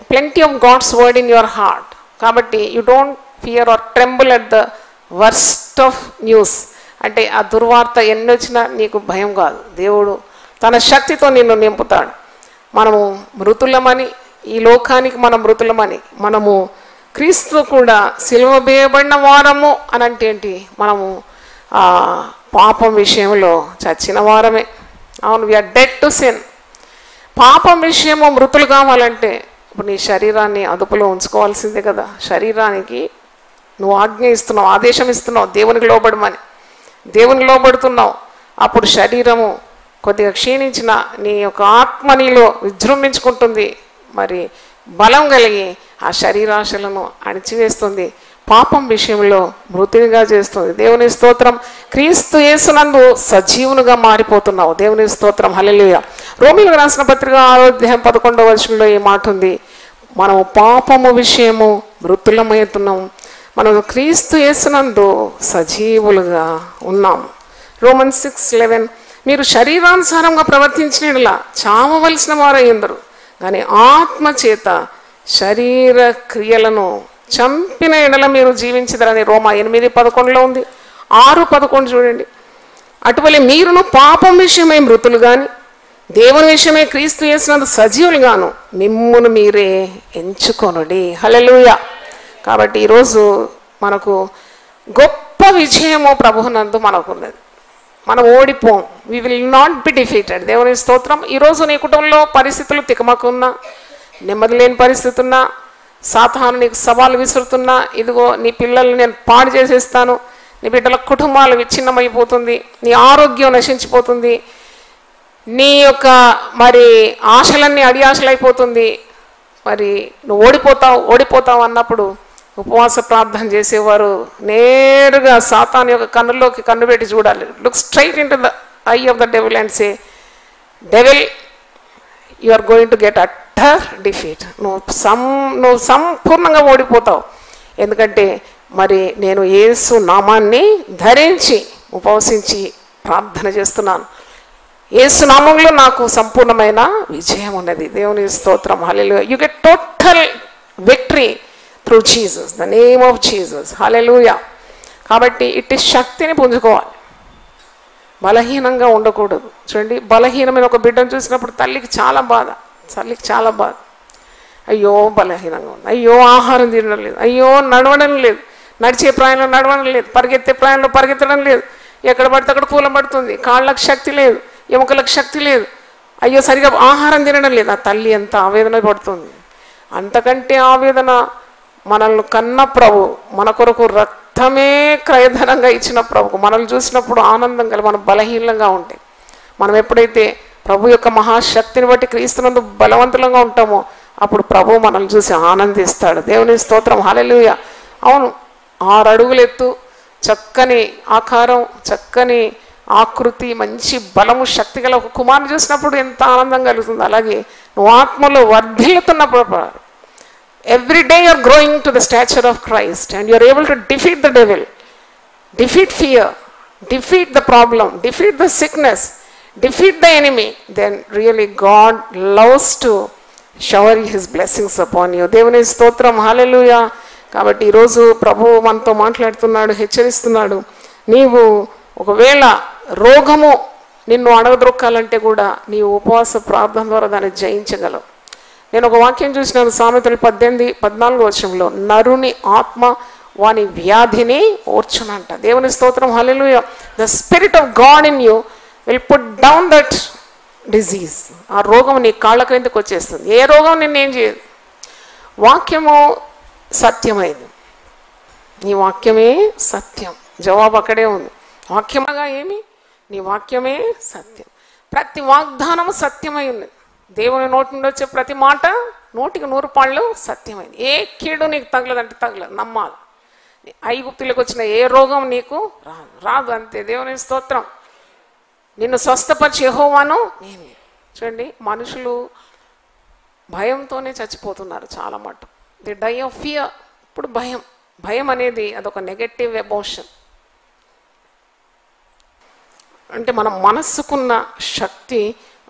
Plenty of God's word in your heart. కాబట్టి you don't fear or tremble at the worst of news. అంటే ఆ దుర్వార్త ఎన్ని వచ్చినా నీకు భయం కాదు. దేవుడు తన శక్తితో నిన్ను నింపుతాడు. మనము మృతులమని, ఈ లోకానికి మనం మృతులమని, మనము క్రీస్తు కూడా సిలువ వేయబడిన వారము అని అంటే ఏంటి? మనము పాపం విషయంలో చచ్చిన వారమే. అవును, వీఆర్ డెడ్ టు సిన్. పాపం విషయము మృతులు కావాలంటే ఇప్పుడు నీ శరీరాన్ని అదుపులో ఉంచుకోవాల్సిందే కదా. శరీరానికి నువ్వు ఆజ్ఞ ఇస్తున్నావు, ఆదేశం ఇస్తున్నావు దేవునికి లోబడమని, దేవునికి లోబడుతున్నావు. అప్పుడు శరీరము కొద్దిగా క్షీణించిన నీ యొక్క ఆత్మ నీలో విజృంభించుకుంటుంది. మరి బలం కలిగి ఆ శరీరాశలను అణిచివేస్తుంది. పాపం విషయంలో మృతిగా చేస్తుంది. దేవుని స్తోత్రం. క్రీస్తు యేసునందు సజీవునిగా మారిపోతున్నావు. దేవుని స్తోత్రం. హల్లెలూయా. రోమీయులకు రాసిన పత్రిక 6:11 ఈ మాట ఉంది, మనము పాపము విషయము మృతులమవుతున్నాం, మనం క్రీస్తు యేసునందు సజీవులుగా ఉన్నాం. రోమన్స్ 6:11 మీరు శరీరానుసారంగా ప్రవర్తించినలా చావవలసిన వారయ్యందరు, కానీ ఆత్మ చేత శరీర క్రియలను చంపిన ఎడల మీరు జీవించదరని రోమా 8:11 ఉంది. 6:11 చూడండి. అటువలే మీరును పాపం విషయమై మృతులు కానీ దేవుని విషయమై క్రీస్తు యేసునందు సజీవులుగాను మిమ్మును మీరే ఎంచుకొనుడి. హల్లెలూయా. కాబట్టి ఈరోజు మనకు గొప్ప విజయము ప్రభువునందు మనకున్నది. మనం ఓడిపోం. We will not be defeated. దేవుని స్తోత్రం. ఈరోజు నీ కుటుంబంలో పరిస్థితులు తికమకున్నా, నెమ్మది లేని పరిస్థితి ఉన్నా, సాతాను నీకు సవాలు విసురుతున్నా, ఇదిగో నీ పిల్లల్ని నేను పాడు చేసేస్తాను, నీ బిడ్డల కుటుంబాలు విచ్ఛిన్నమైపోతుంది, నీ ఆరోగ్యం నశించిపోతుంది, నీ యొక్క మరి ఆశలన్నీ అడియాశలు అయిపోతుంది, మరి నువ్వు ఓడిపోతావు అన్నప్పుడు ఉపవాస ప్రార్థన చేసేవారు నేరుగా సాతాను యొక్క కన్నులోకి కన్ను పెట్టి చూడాలి. Look straight into the eye of the devil and say, devil you are going to get utter defeat. నువ్వు సంపూర్ణంగా ఓడిపోతావు. ఎందుకంటే మరి నేను యేసు నామాన్ని ధరించి ఉపవసించి ప్రార్థన చేస్తున్నాను. యేసు నామంలో నాకు సంపూర్ణమైన విజయం ఉన్నది. దేవుని స్తోత్రం. Hallelujah. You get total victory through Jesus, the name of Jesus. Hallelujah. కాబట్టి ఇట్టి శక్తిని పుంజుకోవాలి, బలహీనంగా ఉండకూడదు. చూడండి, బలహీనమైన ఒక బిడ్డను చూసినప్పుడు తల్లికి చాలా బాధ. అయ్యో బలహీనంగా ఉంది, అయ్యో ఆహారం తినడం లేదు, అయ్యో నడవడం లేదు, నడిచే ప్రాయంలో నడవడం లేదు, పరిగెత్తే ప్రాయంలో పరిగెత్తడం లేదు, ఎక్కడ పడితే అక్కడ కూలం పడుతుంది, కాళ్ళకు శక్తి లేదు, ఎముకలకు శక్తి లేదు, అయ్యో సరిగా ఆహారం తినడం లేదు. ఆ తల్లి ఎంత ఆవేదన పడుతుంది. అంతకంటే ఆవేదన మనల్ని కన్న ప్రభు, మన కొరకు రక్తమే క్రయధనంగా ఇచ్చిన ప్రభుకు మనల్ని చూసినప్పుడు ఆనందం కలిగి మనం బలహీనంగా ఉంటే, మనం ఎప్పుడైతే ప్రభు యొక్క మహాశక్తిని బట్టి క్రీస్తునందు బలవంతులంగా ఉంటామో అప్పుడు ప్రభు మనల్ని చూసి ఆనందిస్తాడు. దేవుని స్తోత్రం. హల్లెలూయా. అవును, 6 అడుగులు ఎత్తు, చక్కని ఆకారం, చక్కని ఆకృతి, మంచి బలము, శక్తి గల ఒక కుమారుని చూసినప్పుడు ఎంత ఆనందం కలుగుతుంది. అలాగే నువ్వు ఆత్మలో వర్ధిల్లుతున్నప్పుడు every day you are growing to the stature of Christ and you are able to defeat the devil, defeat fear, defeat the problem, defeat the sickness, defeat the enemy, then really God loves to shower his blessings upon you. దేవుని స్తోత్రం. హల్లెలూయా. కాబట్టి ఈరోజు ప్రభు మనతో మాట్లాడుతున్నాడు, హెచ్చరిస్తున్నాడు. నీవు ఒకవేళ రోగము నిన్ను అడగద్రొక్కాలంటే కూడా నీ ఉపవాస ప్రార్థన ద్వారా దాన్ని జయించగలవు. నేను ఒక వాక్యం చూసినాను, సామెతలు 18:14 నరుని ఆత్మ వాని వ్యాధిని ఓర్చునంట. దేవుని స్తోత్రం. Hallelujah. The spirit of God in you will put down that disease. ఆ రోగం నీ కాళ్ళ క్రిందకు వచ్చేస్తుంది. ఏ రోగం నిన్నేం చేయదు. వాక్యము సత్యమైంది. నీ వాక్యమే సత్యం. జవాబు అక్కడే ఉంది. వాక్యమగా ఏమి? నీ వాక్యమే సత్యం. ప్రతి వాగ్దానము సత్యమై ఉన్నది. దేవుని నోటి నుండి వచ్చే ప్రతి మాట 100% సత్యమైంది. ఏ కీడు నీకు తగలదంటే తగలదు, నమ్మాలి. ఐగుప్తులకు వచ్చిన ఏ రోగం నీకు రాదు. అంతే. దేవుని స్తోత్రం. నిన్ను స్వస్థపరిచి యెహోవాను నేను. చూడండి, మనుషులు భయంతోనే చచ్చిపోతున్నారు చాలా మటు. They die of fear. ఇప్పుడు భయం అనేది అదొక నెగటివ్ ఎమోషన్. అంటే మన మనస్సుకున్న శక్తి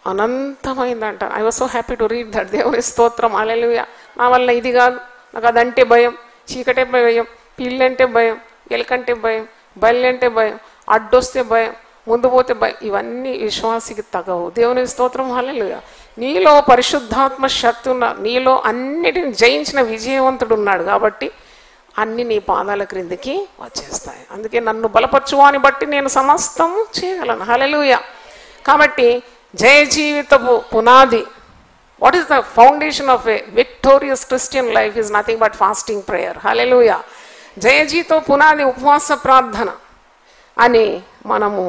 అనంతమైందంట. I was so happy to read that. దేవుని స్తోత్రం. హల్లెలూయా. నా వల్ల ఇది కాదు, నాకు అదంటే భయం, చీకటే భయం, పిల్లంటే భయం, ఎలకంటే భయం, బల్లి అంటే భయం, అడ్డొస్తే భయం, ముందు పోతే భయం. ఇవన్నీ విశ్వాసికి తగవు. దేవుని స్తోత్రం, హల్లెలూయా. నీలో పరిశుద్ధాత్మ శక్తి ఉన్న, నీలో అన్నిటిని జయించిన విజయవంతుడు ఉన్నాడు కాబట్టి అన్ని నీ పాదాల క్రిందికి వచ్చేస్తాయి. అందుకే నన్ను బలపరచువాని బట్టి నేను సమస్తము చేయగలను. హల్లెలూయా. కాబట్టి జయ జీవితపు పునాది, what is the foundation of a victorious Christian life is nothing but fasting prayer. Hallelujah. జయ జీవితం పునాది ఉపవాస ప్రార్థన అని మనము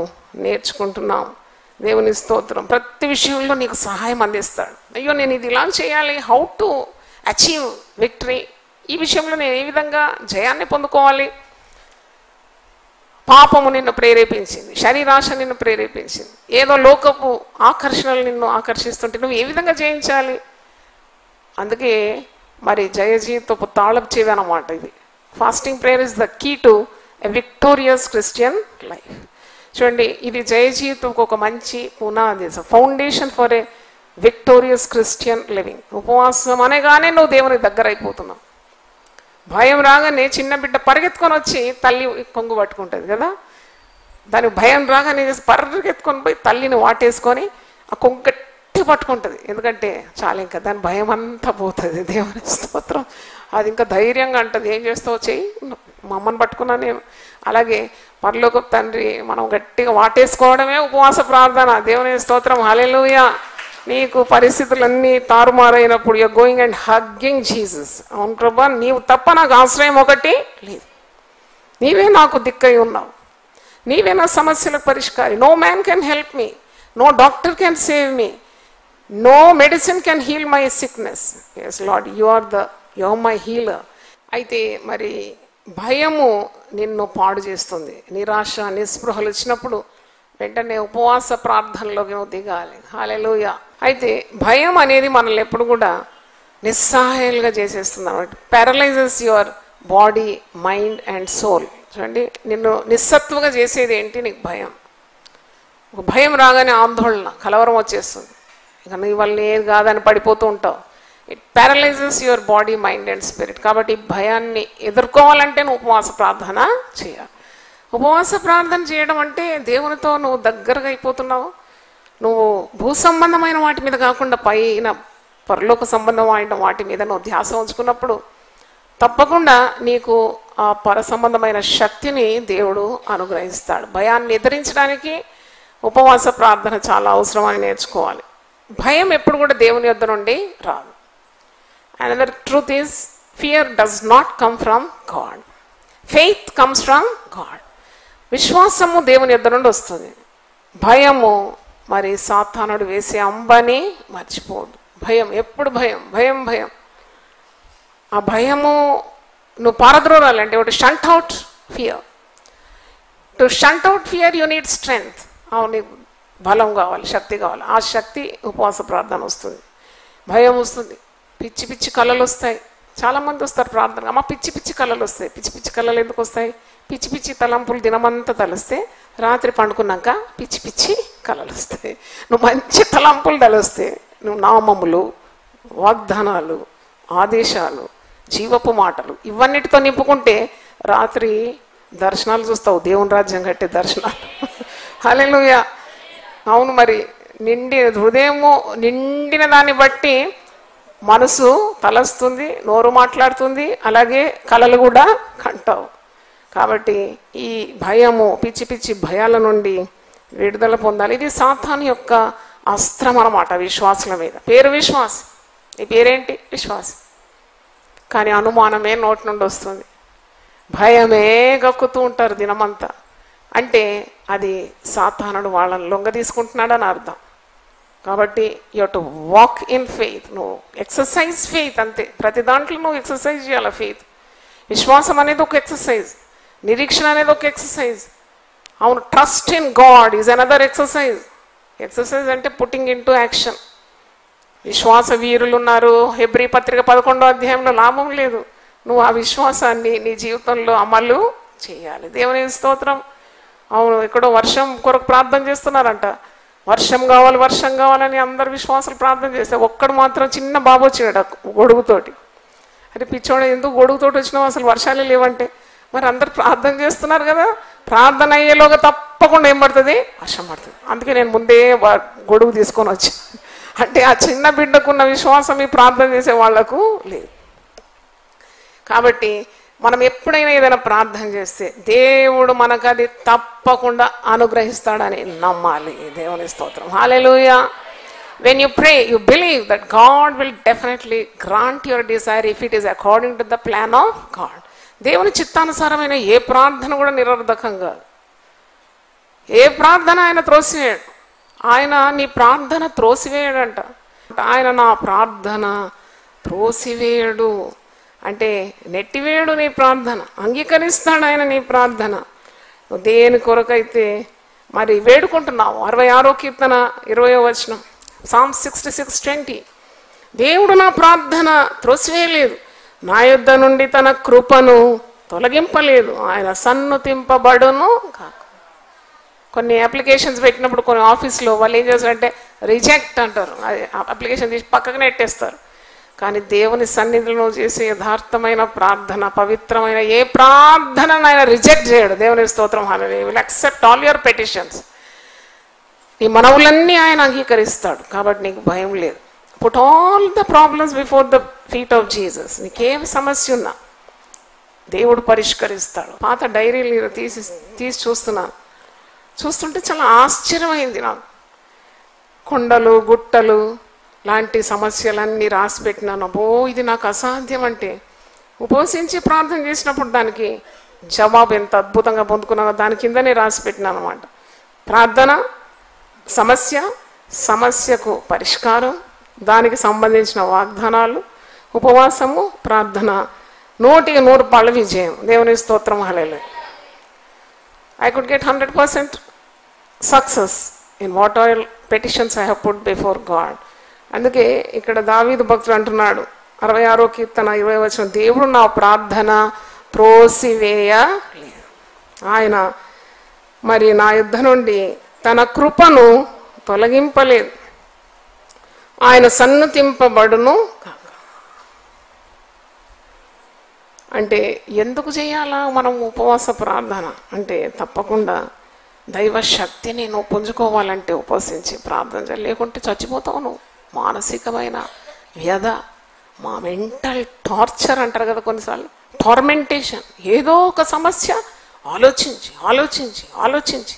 నేర్చుకుంటున్నాం. దేవుని స్తోత్రం. ప్రతి విషయంలో నీకు సహాయం అందిస్తాడు. అయ్యో నేను ఇది ఇలా చేయాలి, హౌ టు అచీవ్ విక్టరీ, ఈ విషయంలో నేను ఏ విధంగా జయాన్ని పొందుకోవాలి. పాపము నిన్ను ప్రేరేపించింది, శరీరాశ నిన్ను ప్రేరేపించింది, ఏదో లోకపు ఆకర్షణలు నిన్ను ఆకర్షిస్తుంటే నువ్వు ఏ విధంగా జయించాలి. అందుకే మరి జయ జీవితపు తాళపు చెవి అన్నమాట ఇది. Fasting prayer is the key to a victorious Christian life. చూడండి, ఇది జయ జీవితంకు ఒక మంచి పునాది, foundation for a victorious Christian living. ఉపవాసం అనగానే నువ్వు దేవునికి దగ్గర అయిపోతున్నావు. భయం రాగానే చిన్న బిడ్డ పరిగెత్తుకొని వచ్చి తల్లి కొంగు పట్టుకుంటుంది కదా, దానికి భయం రాగానే పరిగెత్తుకొని పోయి తల్లిని వాటేసుకొని ఆ కొంగు గట్టి పట్టుకుంటుంది. ఎందుకంటే చాలా ఇంకా దాని భయం అంతా పోతుంది. దేవుని స్తోత్రం. అది ఇంకా ధైర్యంగా అంటుంది, ఏం చేస్తావు చెయ్యి, మా అమ్మని పట్టుకున్నా నేను. అలాగే పరలోకపు తండ్రి మనం గట్టిగా వాటేసుకోవడమే ఉపవాస ప్రార్థన. దేవుని స్తోత్రం, హల్లెలూయా. నీకు పరిస్థితులన్నీ తారుమారైనప్పుడు you're going and hugging Jesus. అవును ప్రభా, నీవు తప్ప నాకు ఆశ్రయం ఒకటి లేదు, నీవే నాకు దిక్కై ఉన్నావు, నీవే నా సమస్యలకు పరిష్కారి. No man can help me, no doctor can save me, no medicine can heal my sickness. Yes Lord, you are my healer. అయితే మరి భయము నిన్ను పాడు చేస్తుంది. నిరాశ నిస్పృహలు వచ్చినప్పుడు వెంటనే ఉపవాస ప్రార్థనలోకి నువ్వు దిగాలి. హల్లెలూయా. అయితే భయం అనేది మనల్ని ఎప్పుడు కూడా నిస్సహాయాలుగా చేసేస్తుంది అన్నమాట. Paralyses your body, mind and soul. చూడండి, నిన్ను నిస్సత్తుగా చేసేది ఏంటి? నీకు భయం. ఒక భయం రాగానే ఆందోళన, కలవరం వచ్చేస్తుంది. ఇక నీ వల్ల ఏది కాదని పడిపోతూ ఉంటావు. It paralyses your body, mind and spirit. కాబట్టి భయాన్ని ఎదుర్కోవాలంటే నువ్వు ఉపవాస ప్రార్థన చేయాలి. ఉపవాస ప్రార్థన చేయడం అంటే దేవునితో నువ్వు దగ్గరగా అయిపోతున్నావు. నువ్వు భూ సంబంధమైన వాటి మీద కాకుండా పైన పరలోక సంబంధమైన వాటి మీద నువ్వు ధ్యాస ఉంచుకున్నప్పుడు తప్పకుండా నీకు ఆ పర సంబంధమైన శక్తిని దేవుడు అనుగ్రహిస్తాడు. భయాన్ని ఎదిరించడానికి ఉపవాస ప్రార్థన చాలా అవసరం అని నేర్చుకోవాలి. భయం ఎప్పుడు కూడా దేవుని యొద్ద నుండి రాదు. Another truth is fear does not come from God, faith comes from God. విశ్వాసము దేవుని యొద్ద నుండి వస్తుంది. భయము మరి సాతానుడు వేసే అంబని మర్చిపోదు. భయం ఎప్పుడు భయం భయం భయం. ఆ భయము నువ్వు పారద్రోరాలంటే ఒకటి shunt out fear. To shunt out fear you need strength. నీకు బలం కావాలి, శక్తి కావాలి. ఆ శక్తి ఉపవాస ప్రార్థన వస్తుంది. భయం వస్తుంది, పిచ్చి పిచ్చి కళలు వస్తాయి. చాలామంది వస్తారు ప్రార్థన, అమ్మ పిచ్చి పిచ్చి కళలు వస్తాయి. పిచ్చి పిచ్చి కళలు ఎందుకు వస్తాయి? పిచ్చి పిచ్చి తలంపులు దినమంతా తలిస్తే రాత్రి పండుకున్నాక పిచ్చి పిచ్చి కళలు వస్తాయి. నువ్వు మంచి తలంపులు తలిస్తే నువ్వు నామములు, వాగ్దానాలు, ఆదేశాలు, జీవపు మాటలు ఇవన్నిటితో నింపుకుంటే రాత్రి దర్శనాలు చూస్తావు, దేవుని రాజ్యం కట్టే దర్శనాలు. హల్లెలూయా. అవును, మరి హృదయము నిండిన దాన్ని బట్టి మనసు తలస్తుంది, నోరు మాట్లాడుతుంది, అలాగే కళలు కూడా కంటావు. కాబట్టి ఈ భయము, పిచ్చి పిచ్చి భయాల నుండి విడుదల పొందాలి. ఇది సాతాను యొక్క అస్త్రం అన్నమాట విశ్వాసుల మీద. పేరు విశ్వాసం, ఈ పేరేంటి? విశ్వాసం. కానీ అనుమానమే నోటి నుండి వస్తుంది, భయమే గక్కుతూ ఉంటారు దినమంతా. అంటే అది సాతానుడు వాళ్ళని లొంగ తీసుకుంటున్నాడని అర్థం. కాబట్టి you to walk in faith. నువ్వు ఎక్సర్సైజ్ ఫెయిత్, అంతే. ప్రతి దాంట్లో నువ్వు ఎక్సర్సైజ్ చేయాలి ఫెయిత్. విశ్వాసం అనేది ఒక ఎక్సర్సైజ్, నిరీక్షణ అనేది ఒక ఎక్సర్సైజ్. అవును, trust in God is another exercise. Exercise అంటే పుట్టింగ్ ఇన్ టు యాక్షన్. విశ్వాస వీరులు ఉన్నారు. హెబ్రీ పత్రిక 11వ అధ్యాయంలో లాభం లేదు, నువ్వు ఆ విశ్వాసాన్ని నీ జీవితంలో అమలు చేయాలి. దేవుని స్తోత్రం. అవును, ఎక్కడో వర్షం కొరకు ప్రార్థన చేస్తున్నారంట. వర్షం కావాలి, వర్షం కావాలని అందరు విశ్వాసాలు ప్రార్థన చేస్తే ఒక్కడు మాత్రం చిన్న బాబు వచ్చాడు గొడుగుతోటి. అరే పిచ్చోడ ఎందుకు గొడుగుతోటి వచ్చినావు, అసలు వర్షాలే లేవంటే, మరి అందరు ప్రార్థన చేస్తున్నారు కదా, ప్రార్థన అయ్యేలోగా తప్పకుండా ఏం పడుతుంది, వర్షం పడుతుంది. అందుకే నేను ముందే గొడుగు తీసుకొని వచ్చాను. అంటే ఆ చిన్న బిడ్డకున్న విశ్వాసం ఈ ప్రార్థన చేసే వాళ్లకు లేదు. కాబట్టి మనం ఎప్పుడైనా ఏదైనా ప్రార్థన చేస్తే దేవుడు మనకు అది తప్పకుండా అనుగ్రహిస్తాడని నమ్మాలి. దేవుని స్తోత్రం. హల్లెలూయా. When you pray, you believe that God will definitely grant your desire if it is according to the plan of God. దేవుని చిత్తానుసారమైన ఏ ప్రార్థన కూడా నిరర్ధకం కాదు. ఏ ప్రార్థన ఆయన త్రోసివేయడు. ఆయన నీ ప్రార్థన త్రోసివేయడంట. ఆయన నా ప్రార్థన త్రోసివేయడు అంటే నెట్టివేయడు నీ ప్రార్థన, అంగీకరిస్తాడు ఆయన నీ ప్రార్థన. దేని కొరకైతే మరి వేడుకుంటున్నావు. 66వ కీర్తన 20వ వచనం, Psalm 66:20, దేవుడు నా ప్రార్థన త్రోసివేయలేదు, నా యొద్ద నుండి తన కృపను తొలగింపలేదు, ఆయన సన్నుతింపబడును కాక. కొన్ని అప్లికేషన్స్ పెట్టినప్పుడు కొన్ని ఆఫీస్లో వాళ్ళు ఏం చేస్తారంటే రిజెక్ట్ అంటారు, అది అప్లికేషన్ తీసి పక్కకు నెట్టేస్తారు. కానీ దేవుని సన్నిధిలో చేసే యథార్థమైన ప్రార్థన, పవిత్రమైన ఏ ప్రార్థన ఆయన రిజెక్ట్ చేయడు. దేవుని స్తోత్రం. Hallelujah. Will accept all your petitions. నీ మనవులన్నీ ఆయన అంగీకరిస్తాడు. కాబట్టి నీకు భయం లేదు. Put all the problems before the feet of Jesus. నీకేం సమస్య ఉన్నా దేవుడు పరిష్కరిస్తాడు. పాత డైరీలు తీసి చూస్తున్నాను. చూస్తుంటే చాలా ఆశ్చర్యమైంది నాకు. కొండలు గుట్టలు లాంటి సమస్యలన్నీ రాసి పెట్టినాను. అబ్బో ఇది నాకు అసాధ్యం అంటే ఉపవసించి ప్రార్థన చేసినప్పుడు దానికి జవాబు ఎంత అద్భుతంగా పొందుకున్నానో దాని కిందనే రాసి పెట్టినాను అన్నమాట. ప్రార్థన, సమస్య, సమస్యకు పరిష్కారం, దానికి సంబంధించిన వాగ్దానాలు, ఉపవాసము, ప్రార్థన, 100% విజయం. దేవుని స్తోత్రం. హల్లెలూయా. I could get 100% success in what all petitions I have put before God. అందుకే ఇక్కడ దావీదు భక్తుడు అంటున్నాడు 66వ కీర్తన 20వ వచనం, దేవుడు నా ప్రార్థన త్రోసివేయలేదు, ఆయన మరి నా యుద్ధ నుండి తన కృపను తొలగింపలేదు, ఆయన సన్నుతింపబడును కాక. అంటే ఎందుకు చేయాలా మనం ఉపవాస ప్రార్థన అంటే తప్పకుండా దైవ శక్తిని నువ్వు పుంజుకోవాలంటే ఉపవసించి ప్రార్థన చేయాలి. లేకుంటే చచ్చిపోతావు నువ్వు. మానసికమైన వ్యధ, మా మెంటల్ టార్చర్ అంటారు కదా కొన్నిసార్లు, టార్మెంటేషన్. ఏదో ఒక సమస్య ఆలోచించి ఆలోచించి ఆలోచించి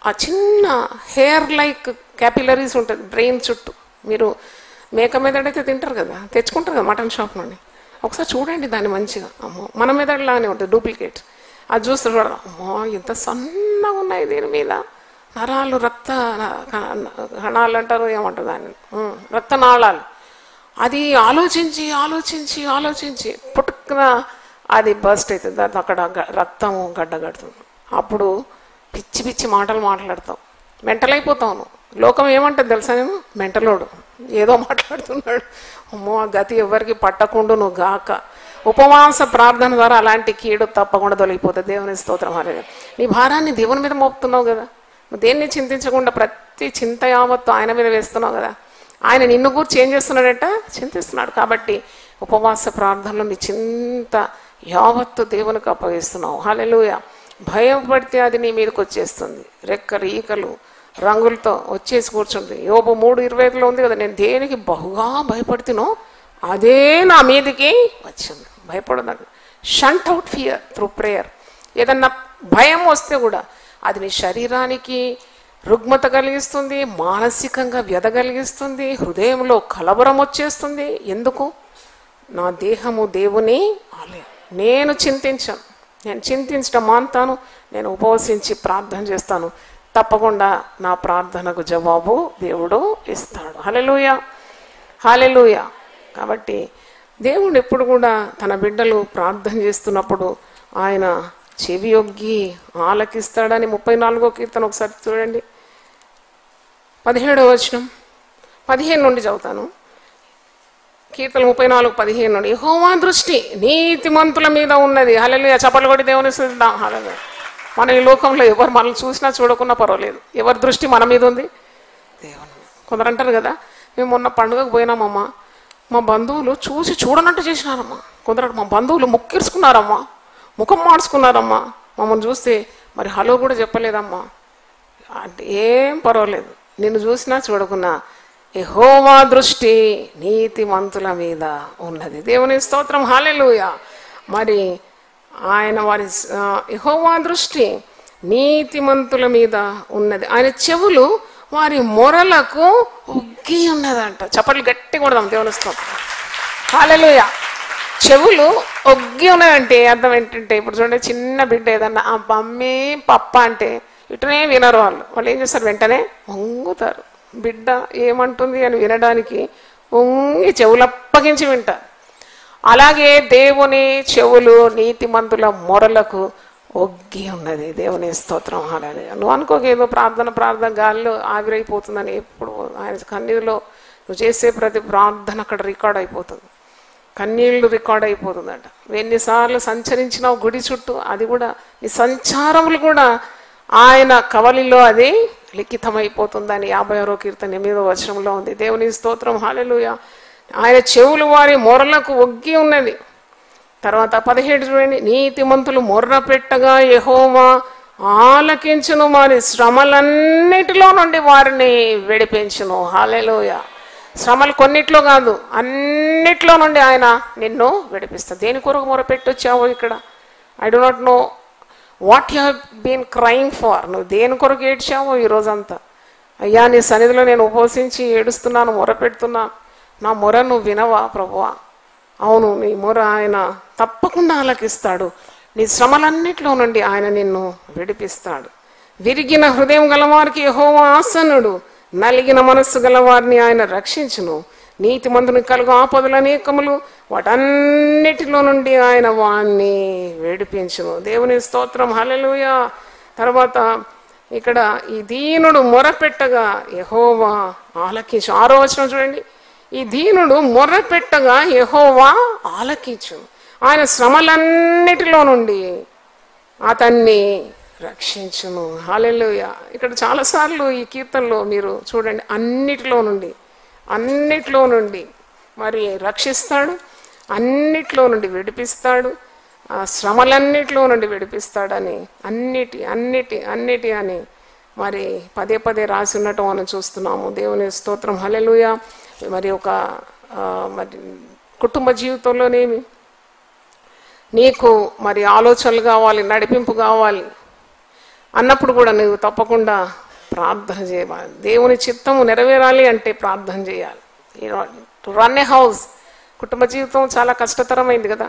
ఆ చిన్న హెయిర్ లైక్ క్యాపిలరీస్ ఉంటుంది బ్రెయిన్ చుట్టూ. మీరు మేక మెదడైతే తింటారు కదా, తెచ్చుకుంటారు కదా మటన్ షాప్ నుండి, ఒకసారి చూడండి దాన్ని మంచిగా. అమ్మో మన మెదడులానే ఉంటుంది డూప్లికేట్. అది చూస్తే చూడరా, అమ్మో ఎంత సన్నగా ఉన్నాయి దీని మీద నరాలు, రక్త కణాలు అంటారు, ఏమంటారు దాన్ని, రక్తనాళాలు. అది ఆలోచించి ఆలోచించి ఆలోచించి పుట్టుకున్న అది బర్స్ట్ అవుతుంది, దాని అక్కడ రక్తము గడ్డగడుతుంది. అప్పుడు పిచ్చి పిచ్చి మాటలు మాట్లాడతావు, మెంటల్ అయిపోతావు. లోకం ఏమంటుంది తెలుసా, నేను మెంటలోడు ఏదో మాట్లాడుతున్నాడు, అమ్మో ఆ గతి ఎవరికి పట్టకుండా నువ్వు గాక. ఉపవాస ప్రార్థన ద్వారా అలాంటి కీడు తప్పకుండా తొలగిపోతుంది. దేవుని స్తోత్రం. హల్లెలూయా. నీ భారాన్ని దేవుని మీద మోపుతున్నావు కదా, నువ్వు దేన్ని చింతించకుండా ప్రతి చింత యావత్తు ఆయన మీద వేస్తున్నావు కదా. ఆయన నిన్ను కూడా చేంజ్ చేస్తున్నాడట, చింతిస్తున్నాడు. కాబట్టి ఉపవాస ప్రార్థనలో నీ చింత యావత్తు దేవునికి అప్పగిస్తున్నావు. హల్లెలూయా. భయపడితే అది నీ మీదకి వచ్చేస్తుంది, రెక్కలు ఈకలు రంగులతో వచ్చేసి కూర్చుంటుంది. యోబు 3:25లో ఉంది కదా, నేను దేనికి బహుగా భయపడుతునో అదే నా మీదకి వచ్చింది. భయపడదు. Shunt out fear through prayer. ఏదన్నా భయం వస్తే కూడా అది నీ శరీరానికి రుగ్మత కలిగిస్తుంది, మానసికంగా వ్యధ కలిగిస్తుంది, హృదయంలో కలవరం వచ్చేస్తుంది. ఎందుకు? నా దేహము దేవుని ఆలయం. నేను చింతించను, నేను చింతించడం మానుతాను, నేను ఉపవసించి ప్రార్థన చేస్తాను. తప్పకుండా నా ప్రార్థనకు జవాబు దేవుడు ఇస్తాడు. హల్లెలూయా, హల్లెలూయా. కాబట్టి దేవుడు ఎప్పుడు కూడా తన బిడ్డలు ప్రార్థన చేస్తున్నప్పుడు ఆయన చెవి యొగ్గి ఆలకిస్తాడని 34వ కీర్తన ఒకసారి చూడండి, 17వ వచనం, 15 నుండి చదువుతాను. కీర్తన 34:15 నుండి, యెహోవా దృష్టి నీతిమంతుల మీద ఉన్నది. హల్లెలూయా. చప్పట్లు కొట్టి దేవుని స్తుతిద్దాం. హల్లెలూయా. మన ఈ లోకంలో ఎవరు మనల్ని చూసినా చూడకున్నా పర్వాలేదు, ఎవరి దృష్టి మన మీద ఉంది? దేవుని. కొందరు అంటారు కదా, మేము మొన్న పండుగకు పోయినామమ్మా, మా బంధువులు చూసి చూడనట్టు చేసినారమ్మా. కొందరు మా బంధువులు ముక్కిర్చుకున్నారమ్మా, ముఖం మార్చుకున్నారమ్మా. మమ్మల్ని చూస్తే మరి హలో కూడా చెప్పలేదమ్మా అంటే ఏం పర్వాలేదు, నిన్ను చూసినా చూడకున్నా యెహోవా దృష్టి నీతిమంతుల మీద ఉన్నది. దేవుని స్తోత్రం, హల్లెలూయా. మరి ఆయన వారి యెహోవా దృష్టి నీతిమంతుల మీద ఉన్నది. ఆయన చెవులు వారి మొరలకు ఒగ్గి ఉన్నదంట. చప్పట్లు గట్టిగా కొడదాం దేవుని స్తోత్రం, హల్లెలూయా. చెవులు ఒగ్గి ఉన్నాయంటే అర్థం ఏంటంటే, ఇప్పుడు చూడండి చిన్న బిడ్డ ఏదన్నా ఆ మమ్మీ పప్ప అంటే ఇటునే వినరు వాళ్ళు ఏం చేస్తారు, వెంటనే వంగుతారు. బిడ్డ ఏమంటుంది అని వినడానికి వంగి చెవులు అప్పగించి వింటారు. అలాగే దేవుని చెవులు నీతిమంతుల మొరలకు ఒగ్గి ఉన్నది. దేవుని స్తోత్రం, హల్లెలూయా. నువ్వు అనుకోకేదో ప్రార్థన గాలిలో ఆవిరైపోతుందని. ఎప్పుడు ఆయన కన్నీరులో నువ్వు చేసే ప్రతి ప్రార్థన అక్కడ రికార్డ్ అయిపోతుంది, కన్నీళ్ళు రికార్డ్ అయిపోతుందట. ఎన్నిసార్లు సంచరించినావు గుడి చుట్టూ, అది కూడా నీ సంచారములు కూడా ఆయన కవలిలో అది లిఖితమైపోతుందని 56వ కీర్తన 8వ వచనంలో ఉంది. దేవుని స్తోత్రం, హల్లెలూయా. ఆయన చెవులు వారి మొరలకు ఒగ్గి ఉన్నది. తర్వాత 17 చూడండి, నీతిమంతులు మొర్ర పెట్టగా యెహోవా ఆలకించును, వారి శ్రమలన్నిటిలో నుండి వారిని విడిపించును. హల్లెలూయా. శ్రమలు కొన్నిట్లో కాదు, అన్నిట్లో నుండి ఆయన నిన్ను విడిపిస్తాడు. దేని కొరకు మొరపెట్టొచ్చావో ఇక్కడ, I do not know what you have been crying for. నువ్వు దేని కొరకు ఏడ్చావో ఈరోజంతా. అయ్యా నీ సన్నిధిలో నేను ఉపవసించి ఏడుస్తున్నాను, మొరపెడుతున్నాను, నా మొర నువ్వు వినవా ప్రభువా? అవును, నీ మొర ఆయన తప్పకుండా ఆలకిస్తాడు. నీ శ్రమలన్నిట్లో నుండి ఆయన నిన్ను విడిపిస్తాడు. విరిగిన హృదయం గలవారికి యెహోవా ఆసన్నుడు, నలిగిన మనస్సు గలవారిని ఆయన రక్షించును. నీతిమంతుని కలుగు ఆపదలు అనేకములు, వాటన్నిటిలో నుండి ఆయన వాణ్ణి విడిపించును. దేవుని స్తోత్రం, హల్లెలూయా. తర్వాత ఇక్కడ ఈ దీనుడు మొరపెట్టగా యెహోవా ఆలకించు. 6వ వచనం చూడండి, ఈ దీనుడు మొరపెట్టగా యెహోవా ఆలకించును, ఆయన శ్రమలన్నిటిలో నుండి అతన్ని రక్షించును. హల్లెలూయా. ఇక్కడ చాలాసార్లు ఈ కీర్తనలో మీరు చూడండి, అన్నిట్లో నుండి మరి రక్షిస్తాడు, అన్నిట్లో నుండి విడిపిస్తాడు, ఆ శ్రమలన్నిట్లో నుండి విడిపిస్తాడని అన్నిటి అని మరి పదే రాసి ఉన్నట్టు మనం చూస్తున్నాము. దేవుని స్తోత్రం, హల్లెలూయా. మరి ఒక మరి కుటుంబ జీవితంలోనేమి నీకు మరి ఆలోచనలు కావాలి, నడిపింపు కావాలి అన్నప్పుడు కూడా నువ్వు తప్పకుండా ప్రార్థన చేయాలి. దేవుని చిత్తము నెరవేరాలి అంటే ప్రార్థన చేయాలి. టు రన్ ఏ హౌస్, కుటుంబ జీవితం చాలా కష్టతరమైంది కదా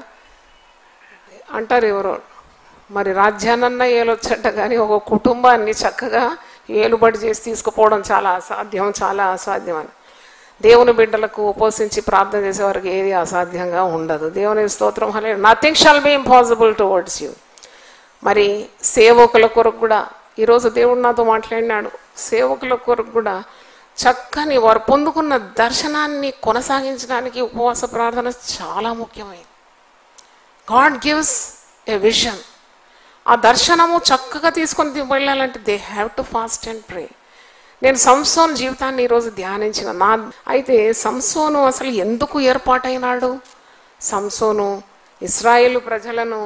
అంటారు ఎవరో. మరి రాజ్యాన్నన్నా ఏలొచ్చట కానీ ఒక కుటుంబాన్ని చక్కగా ఏలుబడి చేసి తీసుకుపోవడం చాలా అసాధ్యం అని. దేవుని బిడ్డలకు ఉపవసించి ప్రార్థన చేసే వారికి ఏది అసాధ్యంగా ఉండదు. దేవుని స్తోత్రం, hallelujah. Nothing shall be impossible towards you. మరి సేవకుల కొరకు కూడా ఈరోజు దేవుడు నాతో మాట్లాడినాడు. సేవకుల కొరకు కూడా చక్కని వారు పొందుకున్న దర్శనాన్ని కొనసాగించడానికి ఉపవాస ప్రార్థన చాలా ముఖ్యమైనది. God gives a vision. ఆ దర్శనము చక్కగా తీసుకొని వెళ్ళాలంటే they have to fast and ప్రే. నేను సంసోను జీవితాన్ని ఈరోజు ధ్యానించిన అయితే సంసోను అసలు ఎందుకు ఏర్పాటైనాడు? సంసోను ఇశ్రాయేలు ప్రజలను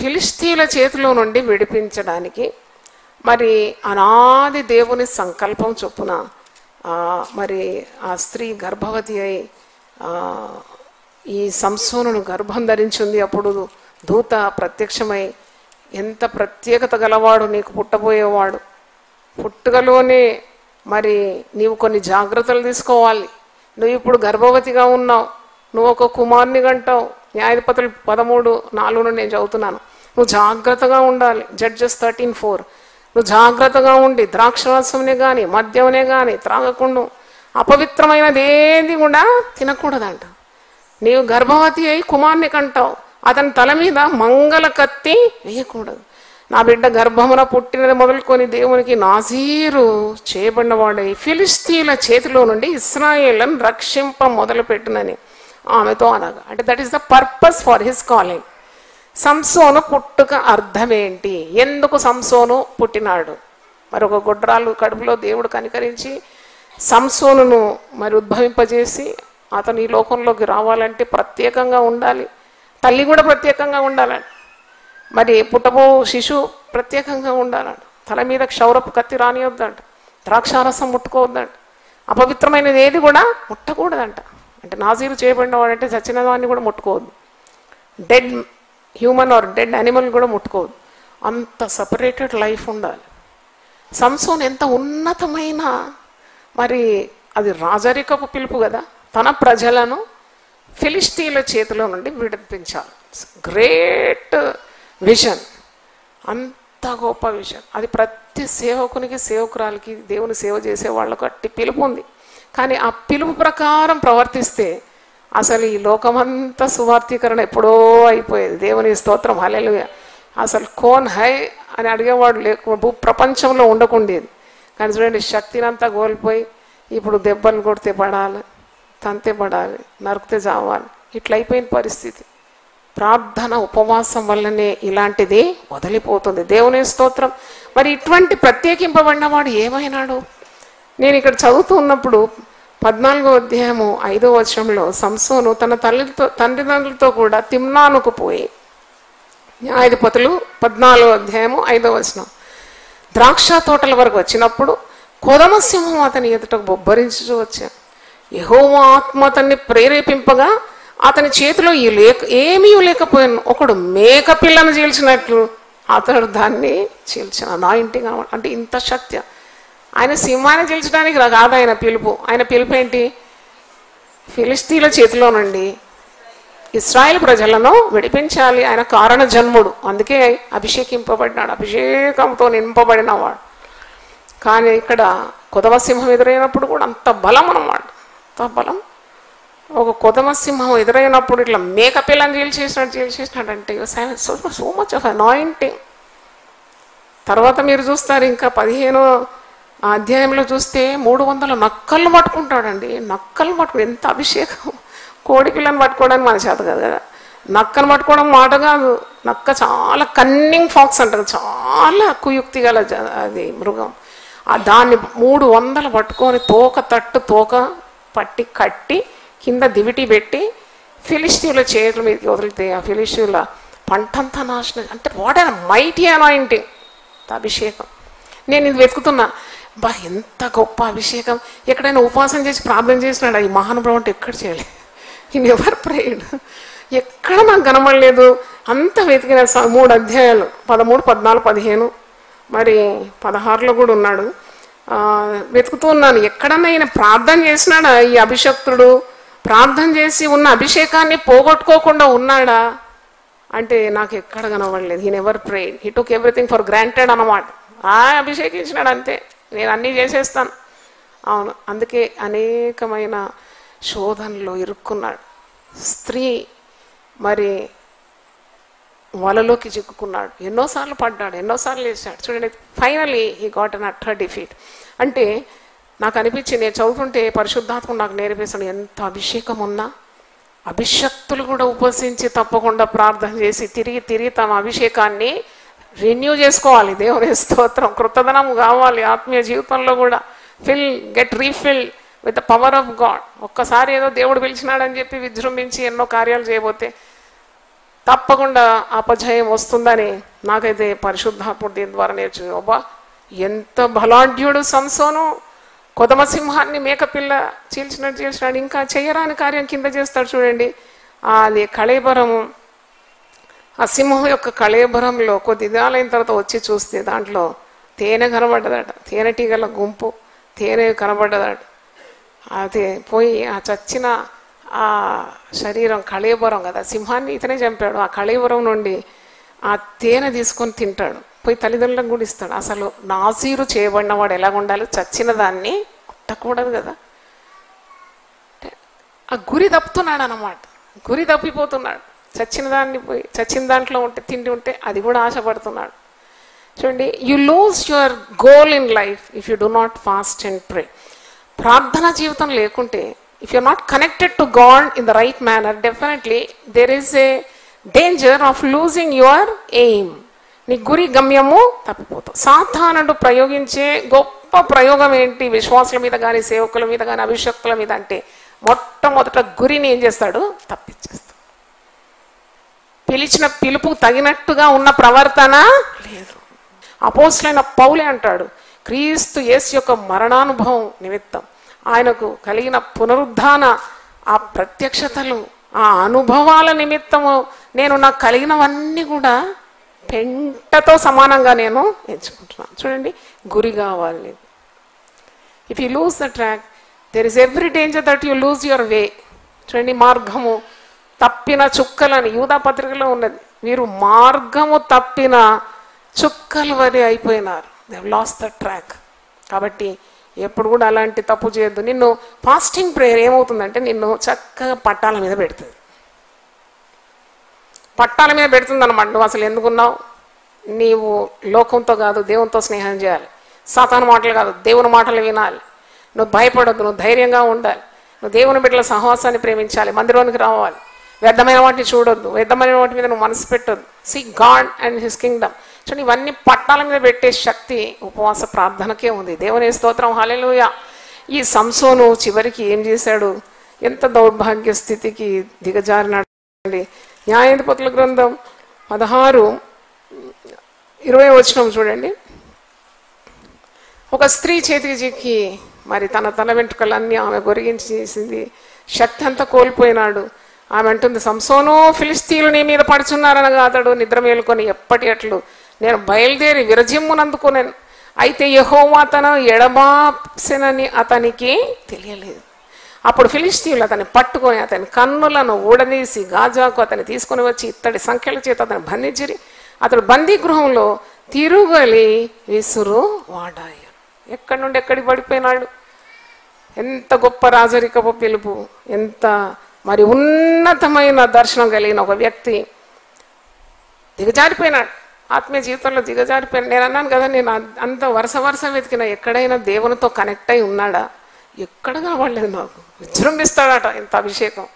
ఫిలిష్తీయుల చేతిలో నుండి విడిపించడానికి మరి అనాది దేవుని సంకల్పం చొప్పున మరి ఆ స్త్రీ గర్భవతి అయి ఈ సంసోనును గర్భం ధరించింది. అప్పుడు దూత ప్రత్యక్షమై, ఎంత ప్రత్యేకత గలవాడు నీకు పుట్టబోయేవాడు, పుట్టుకలోనే మరి నీవు కొన్ని జాగ్రత్తలు తీసుకోవాలి, నువ్వు ఇప్పుడు గర్భవతిగా ఉన్నావు, నువ్వు ఒక కుమారుని కంటావు. న్యాయాధిపతులు 13:4 నేను చదువుతున్నాను. నువ్వు జాగ్రత్తగా ఉండాలి. జడ్జెస్ 13:4. నువ్వు జాగ్రత్తగా ఉండి ద్రాక్షరసంనే కానీ మద్యంనే కానీ త్రాగకుండా, అపవిత్రమైనది ఏది కూడా తినకూడదంట. నీవు గర్భవతి అయి కుమారుని కంటావు, అతని తల మీద మంగళ కత్తి వేయకూడదు. నా బిడ్డ గర్భమున పుట్టినది మొదలుకొని దేవునికి నాజీరు చేయబడినవాడై ఫిలిష్తీయుల చేతిలో నుండి ఇశ్రాయేలును రక్షింప మొదలుపెట్టునని ఆమెతో అనగా, అంటే that is the purpose for his calling. సంసోను పుట్టుక అర్థమేంటి? ఎందుకు సంసోను పుట్టినాడు? మరి ఒక గొడ్రాలు కడుపులో దేవుడు కనికరించి సంసోనును మరి ఉద్భవింపజేసి అతను ఈ లోకంలోకి రావాలంటే ప్రత్యేకంగా ఉండాలి, తల్లి కూడా ప్రత్యేకంగా ఉండాలంట, మరి పుట్టబో శిశువు ప్రత్యేకంగా ఉండాలంట, తల మీద క్షౌరపు కత్తి రానియొద్దంట, ద్రాక్షారసం ముట్టుకోవద్దంట, అపవిత్రమైనది ఏది కూడా ముట్టకూడదంట. అంటే నాజీరు చేయబడిన వాడంటే చచ్చిన వాడిని కూడా ముట్టుకోవద్దు, dead human or dead animal కూడా ముట్టుకోవద్దు. అంత సపరేటెడ్ లైఫ్ ఉండాలి. సంసోన్ ఎంత ఉన్నతమైన, మరి అది రాజరికపు పిలుపు కదా, తన ప్రజలను ఫిలిస్తీన్ల చేతిలో నుండి విడిపించాలి. గ్రేట్ విజన్, అంత గొప్ప విజన్. అది ప్రతి సేవకునికి సేవకురాలకి దేవుని సేవ చేసే వాళ్ళకు అట్టి పిలుపు ఉంది. కానీ ఆ పిలుపు ప్రకారం ప్రవర్తిస్తే అసలు ఈ లోకమంతా సువార్తీకరణ ఎప్పుడో అయిపోయేది. దేవుని స్తోత్రం, హల్లెలూయా. అసలు కోన్ హై అని అడిగేవాడు లేక ప్రపంచంలో ఉండకుండేది. కానీ చూడండి, శక్తిని అంతా కోల్పోయి ఇప్పుడు దెబ్బలు కొడితే పడాలి, తంతే పడాలి, నరికితే చావాలి, ఇట్లా అయిపోయిన పరిస్థితి. ప్రార్థన ఉపవాసం వల్లనే ఇలాంటిది వదిలిపోతుంది. దేవుని స్తోత్రం. మరి ఇటువంటి ప్రత్యేకింపబడినవాడు ఏమైనాడు? నేను ఇక్కడ చదువుతూ ఉన్నప్పుడు 14వ అధ్యాయము 5వ వచనంలో సంసోను తన తండ్రిదండ్రులతో కూడా తిమ్నానుకు పోయి, న్యాయాధిపతులు 14వ అధ్యాయము 5వ వచనం, ద్రాక్ష తోటల వరకు వచ్చినప్పుడు కొదమ సింహం అతని ఎదుటకు బొబ్బరించు వచ్చాను. యెహోవా ఆత్మ అతన్ని ప్రేరేపింపగా అతని చేతిలో ఏమీ లేకపోయాను. ఒకడు మేక పిల్లను చీల్చినట్లు అతడు దాన్ని చీల్చిన. అనాయింటింగ్ అనమాట. అంటే ఇంత శక్తి. ఆయన సింహాన్ని చీల్చడానికి కాదు ఆయన పిలుపు. ఆయన పిలుపు ఏంటి? ఫిలిస్తీన్ల చేతిలో నుండి ఇశ్రాయేలు ప్రజలను విడిపించాలి. ఆయన కారణ జన్ముడు, అందుకే అభిషేకింపబడినాడు, అభిషేకంతో నింపబడినవాడు. కానీ ఇక్కడ కొదమ సింహం ఎదురైనప్పుడు కూడా అంత బలం అన్నమాట, అంత బలం. ఒక కొదమ సింహం ఎదురైనప్పుడు ఇట్లా మేక పిల్లని చీల్చేసినట్టు అంటే సో మచ్ ఆఫ్ అనాయింటింగ్. తర్వాత మీరు చూస్తారు, ఇంకా 15వ అధ్యాయంలో చూస్తే 300 నక్కలు పట్టుకుంటాడండి. నక్కలు పట్టుకుని ఎంత అభిషేకం. కోడి పిల్లని పట్టుకోవడానికి మన చేత కదా, నక్కను పట్టుకోవడం మాట కాదు. నక్క చాలా కన్నింగ్ ఫాక్స్ అంటారు, చాలా కుయుక్తి గల అది మృగం. దాన్ని 300 పట్టుకొని తోక పట్టి కట్టి కింద దివిటి పెట్టి ఫిలిస్తీన్ల చేతుల మీదకి వదిలితే ఆ ఫిలిస్తీన్ల పంటంతా నాశనం. అంటే వాట్ అండ్ మైటీ అనాయింటింగ్, అభిషేకం. నేను ఇది వెతుకుతున్నా, బా ఎంత గొప్ప అభిషేకం. ఎక్కడైనా ఉపవాసం చేసి ప్రార్థన చేసినాడు ఈ మహానుభావుడు అంటే ఎక్కడ చేయలేదు. ఈయన ఎవరు ప్రేయడ్ ఎక్కడ నాకు కనబడలేదు. అంత వెతికిన 3 అధ్యాయాలు 13, 14, 15 మరి 16లో కూడా ఉన్నాడు. వెతుకుతూ ఉన్నాను, ఎక్కడన్నా ఈయన ప్రార్థన చేసినాడా? ఈ అభిషక్తుడు ప్రార్థన చేసి ఉన్న అభిషేకాన్ని పోగొట్టుకోకుండా ఉన్నాడా అంటే నాకు ఎక్కడ కనబడలేదు. ఈయన ever prayed, he took everything for granted అన్నమాట. అభిషేకించినాడు అంతే, నేను అన్నీ చేసేస్తాను. అవును, అందుకే అనేకమైన శోధనలో ఇరుక్కున్నాడు. స్త్రీ మరి వలలోకి చిక్కుకున్నాడు, ఎన్నోసార్లు పడ్డాడు, ఎన్నోసార్లు వేసాడు. చూడండి, finally he got an utter defeat. అంటే నాకు అనిపించింది, నేను చదువుతుంటే పరిశుద్ధాత్మ నాకు నేర్పిస్తాను, ఎంత అభిషేకం ఉన్నా అభిషక్తులు కూడా ఉపవసించి తప్పకుండా ప్రార్థన చేసి తిరిగి తమ అభిషేకాన్ని రెన్యూ చేసుకోవాలి. దేవుని స్తోత్రం. కృతదనం కావాలి ఆత్మీయ జీవితంలో కూడా. Get refill with the power of God. ఒక్కసారి ఏదో దేవుడు పిలిచినాడని చెప్పి విజృంభించి ఎన్నో కార్యాలు చేయబోతే తప్పకుండా అపజయం వస్తుందని నాకైతే పరిశుద్ధాత్ముడు దీని ద్వారా నేర్చుకుని, అబ్బా ఎంత బలాఢ్యుడు సంసోను. కొదమ సింహాన్ని మేకపిల్ల చీల్చినాడు. ఇంకా చేయరాని కార్యం కింద చేస్తాడు చూడండి. అది కళేబరము, ఆ సింహం యొక్క కళేబరంలో కొద్ది దినాలైన తర్వాత వచ్చి చూస్తే దాంట్లో తేనె కనబడ్డదట, తేనెటీగల గుంపు తేనె కనబడ్డదట. అదే పోయి ఆ చచ్చిన ఆ శరీరం కళేబరం కదా, సింహాన్ని ఇతనే చంపాడు. ఆ కళేబరం నుండి ఆ తేనె తీసుకొని తింటాడు, పోయి తల్లిదండ్రులకు కూడా ఇస్తాడు. అసలు నాజీరు చేయబడిన వాడు ఎలాగ ఉండాలి? చచ్చిన దాన్ని ముట్టకూడదు కదా. ఆ గురి తప్పుతున్నాడు అన్నమాట, గురి తప్పిపోతున్నాడు. చచ్చిన దాంట్లో ఉంటే తిండి ఉంటే అది కూడా ఆశపడుతున్నాడు. చూడండి, you lose your goal in life if you do not fast and pray. ప్రార్థన జీవితం లేకుంటే, if you are not connected to God in the right manner, definitely there is a danger of losing your aim. నీ గురి గమ్యము తప్పిపోతావు. సాతానుడు ప్రయోగించే గొప్ప ప్రయోగం ఏంటి? విశ్వాసుల మీద కానీ సేవకుల మీద కానీ అభిషక్తుల మీద అంటే మొట్టమొదట గురిని ఏం చేస్తాడు? తప్పించేస్తాడు. పిలిచిన పిలుపు తగినట్టుగా ఉన్న ప్రవర్తన లేదు. అపోస్తలుడైన పౌలే అంటాడు, క్రీస్తు యేసు యొక్క మరణానుభవం నిమిత్తం ఆయనకు కలిగిన పునరుద్ధాన ఆ ప్రత్యక్షతలు ఆ అనుభవాల నిమిత్తము నేను నాకు కలిగినవన్నీ కూడా పెంటతో సమానంగా నేను ఎంచుకుంటున్నాను. చూడండి, గురి కావాలి. If you lose the track there is every danger that you lose your way. చూడండి, మార్గము తప్పిన చుక్కలని యూదా పత్రికలో ఉన్నది. వీరు మార్గము తప్పిన చుక్కలు వరి అయిపోయినారు. They have lost the track. కాబట్టి ఎప్పుడు కూడా అలాంటి తప్పు చేయొద్దు. నిన్ను ఫాస్టింగ్ ప్రేయర్ ఏమవుతుందంటే నిన్ను చక్కగా పట్టాల మీద పెడుతుంది. పట్టాల మీద పెడుతుంది అన్నమాట. నువ్వు అసలు ఎందుకున్నావు? నీవు లోకంతో కాదు దేవునితో స్నేహం చేయాలి. సాతాను మాటలు కాదు దేవుని మాటలు వినాలి. నువ్వు భయపడద్దు, నువ్వు ధైర్యంగా ఉండాలి. నువ్వు దేవుని బిడ్డల సహవాసాన్ని ప్రేమించాలి. మందిరానికి రావాలి. వ్యర్థమైన వాటిని చూడొద్దు. వ్యర్థమైన వాటి మీద నువ్వు మనసు పెట్టొద్దు. See God and his kingdom. చూడండి, ఇవన్నీ పట్టాల మీద పెట్టే శక్తి ఉపవాస ప్రార్థనకే ఉంది. దేవుని స్తోత్రం, హల్లెలూయా. ఈ సంసోను చివరికి ఏం చేశాడు? ఎంత దౌర్భాగ్య స్థితికి దిగజారినాడు. న్యాయాధిపతుల గ్రంథం 16:20 చూడండి. ఒక స్త్రీ చేతికి చిక్కి మరి తన వెంట్రుకలన్నీ ఆమె గొరిగించేసింది. శక్తి అంతా కోల్పోయినాడు. ఆమె అంటుంది, సంసోను, ఫిలిస్తీయులు నీ మీద పడుచున్నారనగా అతడు నిద్ర మేలుకొని ఎప్పటి అట్లు నేను బయలుదేరి విరజిమ్మునందుకున్నాను. అయితే యెహోవా తన ఎడబాసెనని అతనికి తెలియలేదు. అప్పుడు ఫిలిస్తీయులు అతన్ని పట్టుకొని అతని కన్నులను ఊడదీసి గాజాకు అతన్ని తీసుకొని వచ్చి ఇత్తడి సంఖ్యల చేత అతను బంధించిరి. అతడు బందీ గృహంలో తిరుగలి విసురు వాడాయి. ఎక్కడి నుండి ఎక్కడికి పడిపోయినాడు? ఎంత గొప్ప రాజరికపు పిలుపు, ఎంత మరి ఉన్నతమైన దర్శనం కలిగిన ఒక వ్యక్తి దిగజారిపోయినాడు. ఆత్మీయ జీవితంలో దిగజారిపోయినాడు. నేను అన్నాను కదా, నేను అంత వరుస వెతికిన ఎక్కడైనా దేవునితో కనెక్ట్ అయి ఉన్నాడా? ఎక్కడ కనబడలేదు నాకు. విజృంభిస్తాడట ఇంత అభిషేకం,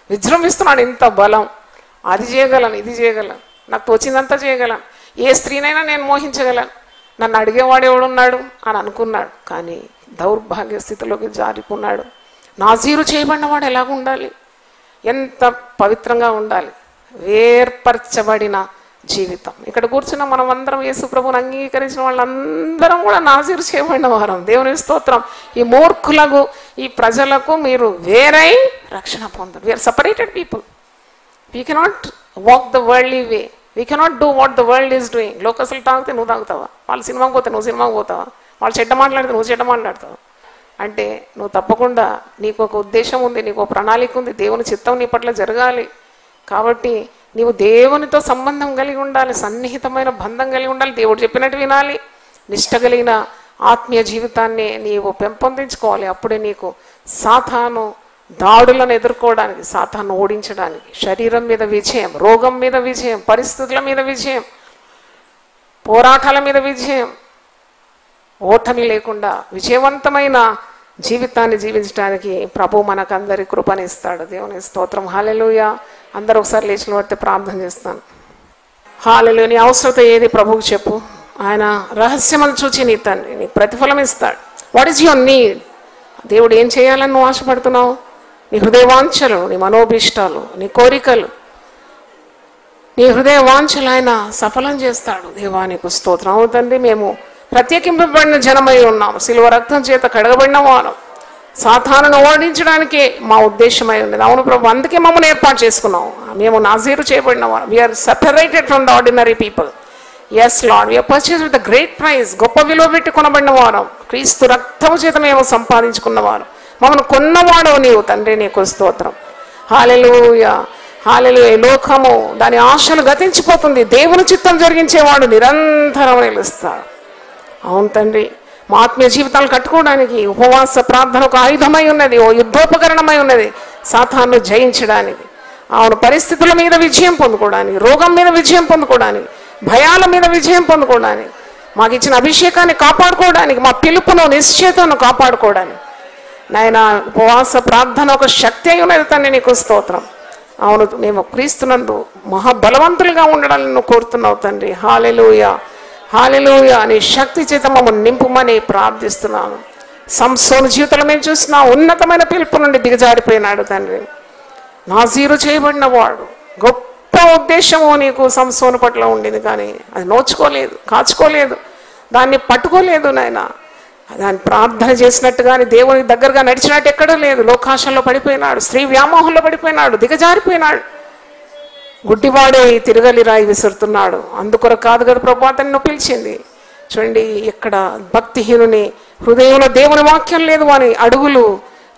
విజృంభిస్తున్నాడు ఇంత బలం. అది చేయగలను, ఇది చేయగలను, నాకు తోచిందంతా చేయగలను, ఏ స్త్రీనైనా నేను మోహించగలను, నన్ను అడిగేవాడు ఎవడున్నాడు అని అనుకున్నాడు. కానీ దౌర్భాగ్య స్థితిలోకి జారిపోన్నాడు. నాజీరు చేయబడినవాడు ఎలాగ ఉండాలి? ఎంత పవిత్రంగా ఉండాలి? వేర్పరచబడిన జీవితం. ఇక్కడ కూర్చున్న మనం అందరం యేసు ప్రభువుని అంగీకరించిన వాళ్ళందరం కూడా నాజీరు చేయబడిన వారం. దేవుని స్తోత్రం. ఈ మూర్ఖులకు, ఈ ప్రజలకు మీరు వేరై రక్షణ పొందరు. We're separated people. We cannot walk the worldly way. We cannot do what the world is doing. లోకసులు తాగితే నువ్వు తాగుతావా? వాళ్ళు సినిమాకి పోతే నువ్వు సినిమాకి పోతావా? వాళ్ళు చెడ్డ మాట్లాడితే నువ్వు చెడ్డ మాట్లాడతావు. అంటే నువ్వు తప్పకుండా నీకు ఒక ఉద్దేశం ఉంది, నీకు ఒక ప్రణాళిక ఉంది, దేవుని చిత్తం నీ పట్ల జరగాలి. కాబట్టి నీవు దేవునితో సంబంధం కలిగి ఉండాలి, సన్నిహితమైన బంధం కలిగి ఉండాలి, దేవుడు చెప్పినట్టు వినాలి, నిష్ట కలిగిన ఆత్మీయ జీవితాన్ని నీవు పెంపొందించుకోవాలి. అప్పుడే నీకు సాతాను దాడులను ఎదుర్కోవడానికి, సాతాను ఓడించడానికి, శరీరం మీద విజయం, రోగం మీద విజయం, పరిస్థితుల మీద విజయం, పోరాటాల మీద విజయం, ఓటమి లేకుండా విజయవంతమైన జీవితాన్ని జీవించడానికి ప్రభు మనకందరి కృపనిస్తాడు. దేవుని స్తోత్రం. హల్లెలూయా. అందరూ ఒకసారి లేచిన పడితే ప్రార్థన చేస్తాను. హల్లెలూయా. నీ అవసరత ఏది ప్రభువుకు చెప్పు. ఆయన రహస్యములు చూచి నీ తండ్రి నీకు ప్రతిఫలం ఇస్తాడు. What is your need? దేవుడు ఏం చేయాలని నువ్వు ఆశపడుతున్నావు? నీ హృదయ వాంఛలు, నీ మనోభీష్టాలు, నీ కోరికలు, నీ హృదయ వాంఛలు ఆయన సఫలం చేస్తాడు. దేవానికి స్తోత్రం. అవును తండ్రి, మేము ప్రత్యేకింపబడిన జనమై ఉన్నాము, శిలువ రక్తం చేత కడగబడిన వారు, సాతానును ఓడించడానికి మా ఉద్దేశమై ఉన్నది. అవును ప్రభు, అందుకే మమ్మల్ని ఏర్పాటు చేసుకున్నాం. మేము నాజీరు చేయబడిన వారు. We are separated from the ordinary people. Yes Lord, we are purchase with the great price. గొప్ప విలువ పెట్టి కొనబడిన వారు, క్రీస్తు రక్తము చేత మేము సంపాదించుకున్నవారు. మమ్మల్ని కొన్నవాడు నీవు తండ్రి, నీకు స్తోత్రం. హల్లెలూయా, హల్లెలూయా. లోకము దాని ఆశలు గతించిపోతుంది, దేవుని చిత్తం జరిగించేవాడు నిరంతరం నిలుస్తాడు. అవును తండ్రి, మా ఆత్మీయ జీవితాలు కట్టుకోవడానికి ఉపవాస ప్రార్థన ఒక ఆయుధమై ఉన్నది, ఓ యుద్ధోపకరణమై ఉన్నది సాతాను జయించడానికి. అవును, పరిస్థితుల మీద విజయం పొందుకోవడానికి, రోగం మీద విజయం పొందుకోవడానికి, భయాల మీద విజయం పొందుకోవడానికి, మాకు ఇచ్చిన అభిషేకాన్ని కాపాడుకోవడానికి, మా పిలుపును నిశ్చయతను కాపాడుకోవడానికి నాయన ఉపవాస ప్రార్థన ఒక శక్తి అయి ఉన్నది తండ్రి, నీకు స్తోత్రం. అవును, మేము క్రీస్తునందు మహాబలవంతులుగా ఉండాలని నువ్వు కోరుతున్నావు తండ్రి. హల్లెలూయా, హల్లెలూయా. నీ శక్తి చేత మమ్మల్ని నింపుమని ప్రార్థిస్తున్నాను. సంసోను జీవితంలో మేము చూసిన ఉన్నతమైన పిలుపు నుండి దిగజారిపోయినాడు తండ్రి. నాజీరు చేయబడిన వాడు, గొప్ప ఉద్దేశము నీకు సంసోను పట్ల ఉండింది, కానీ అది నోచుకోలేదు, కాచుకోలేదు, దాన్ని పట్టుకోలేదు నాయన. దాన్ని ప్రార్థన చేసినట్టు కానీ దేవుని దగ్గరగా నడిచినట్టు ఎక్కడా లేదు. లోకాశంలో పడిపోయినాడు, స్త్రీ వ్యామోహంలో పడిపోయినాడు, దిగజారిపోయినాడు. గుడ్డివాడే తిరగలి రాయి విసురుతున్నాడు. అందుకొరకు కాదు కదా ప్రభు అతన్ని పిలిచింది. చూడండి, ఇక్కడ భక్తిహీనుని హృదయంలో దేవుని వాక్యం లేదు, వాని అడుగులు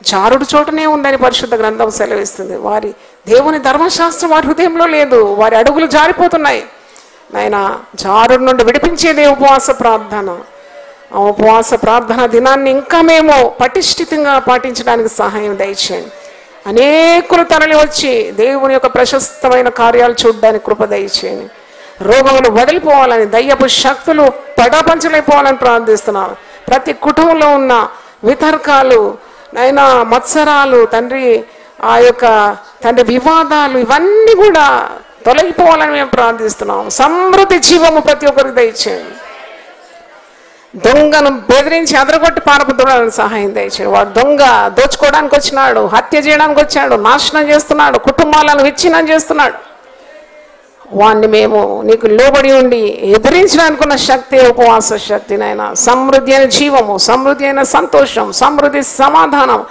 జారుడు చోటనే ఉందని పరిశుద్ధ గ్రంథం సెలవిస్తుంది. వారి దేవుని ధర్మశాస్త్రం వారి హృదయంలో లేదు, వారి అడుగులు జారిపోతున్నాయి. నాయన, జారుడు నుండి విడిపించేదే ఉపవాస ప్రార్థన. ఆ ఉపవాస ప్రార్థన దినాన్ని ఇంకా మేము పటిష్ఠితంగా పాటించడానికి సహాయం దయచేయండి. అనేకులు తరలి వచ్చి దేవుని యొక్క ప్రశస్తమైన కార్యాలు చూడడానికి కృప దయచేయండి. రోగములు వదిలిపోవాలని, దయ్యపు శక్తులు పటాపంచలైపోవాలని ప్రార్థిస్తున్నాను. ప్రతి కుటుంబంలో ఉన్న వితర్కాలు, నైనా మత్సరాలు తండ్రి, ఆ యొక్క తండ్రి వివాదాలు, ఇవన్నీ కూడా తొలగిపోవాలని మేము ప్రార్థిస్తున్నాం. సమృద్ధి జీవము ప్రతి ఒక్కరికి దయచేయండి. దొంగను బెదిరించి అదరగొట్టి పారపుద్దాలని సహాయం దయచేయండి. వాడు దొంగ దోచుకోవడానికి వచ్చినాడు, హత్య చేయడానికి వచ్చాడు, నాశనం చేస్తున్నాడు, కుటుంబాలను విచ్ఛిన్నం చేస్తున్నాడు. వాణ్ణి మేము నీకు లోబడి ఉండి ఎదిరించడానికి ఉన్న శక్తి ఉపవాస శక్తి నాయన. సమృద్ధి అయిన జీవము, సమృద్ధి అయిన సంతోషం, సమృద్ధి సమాధానం,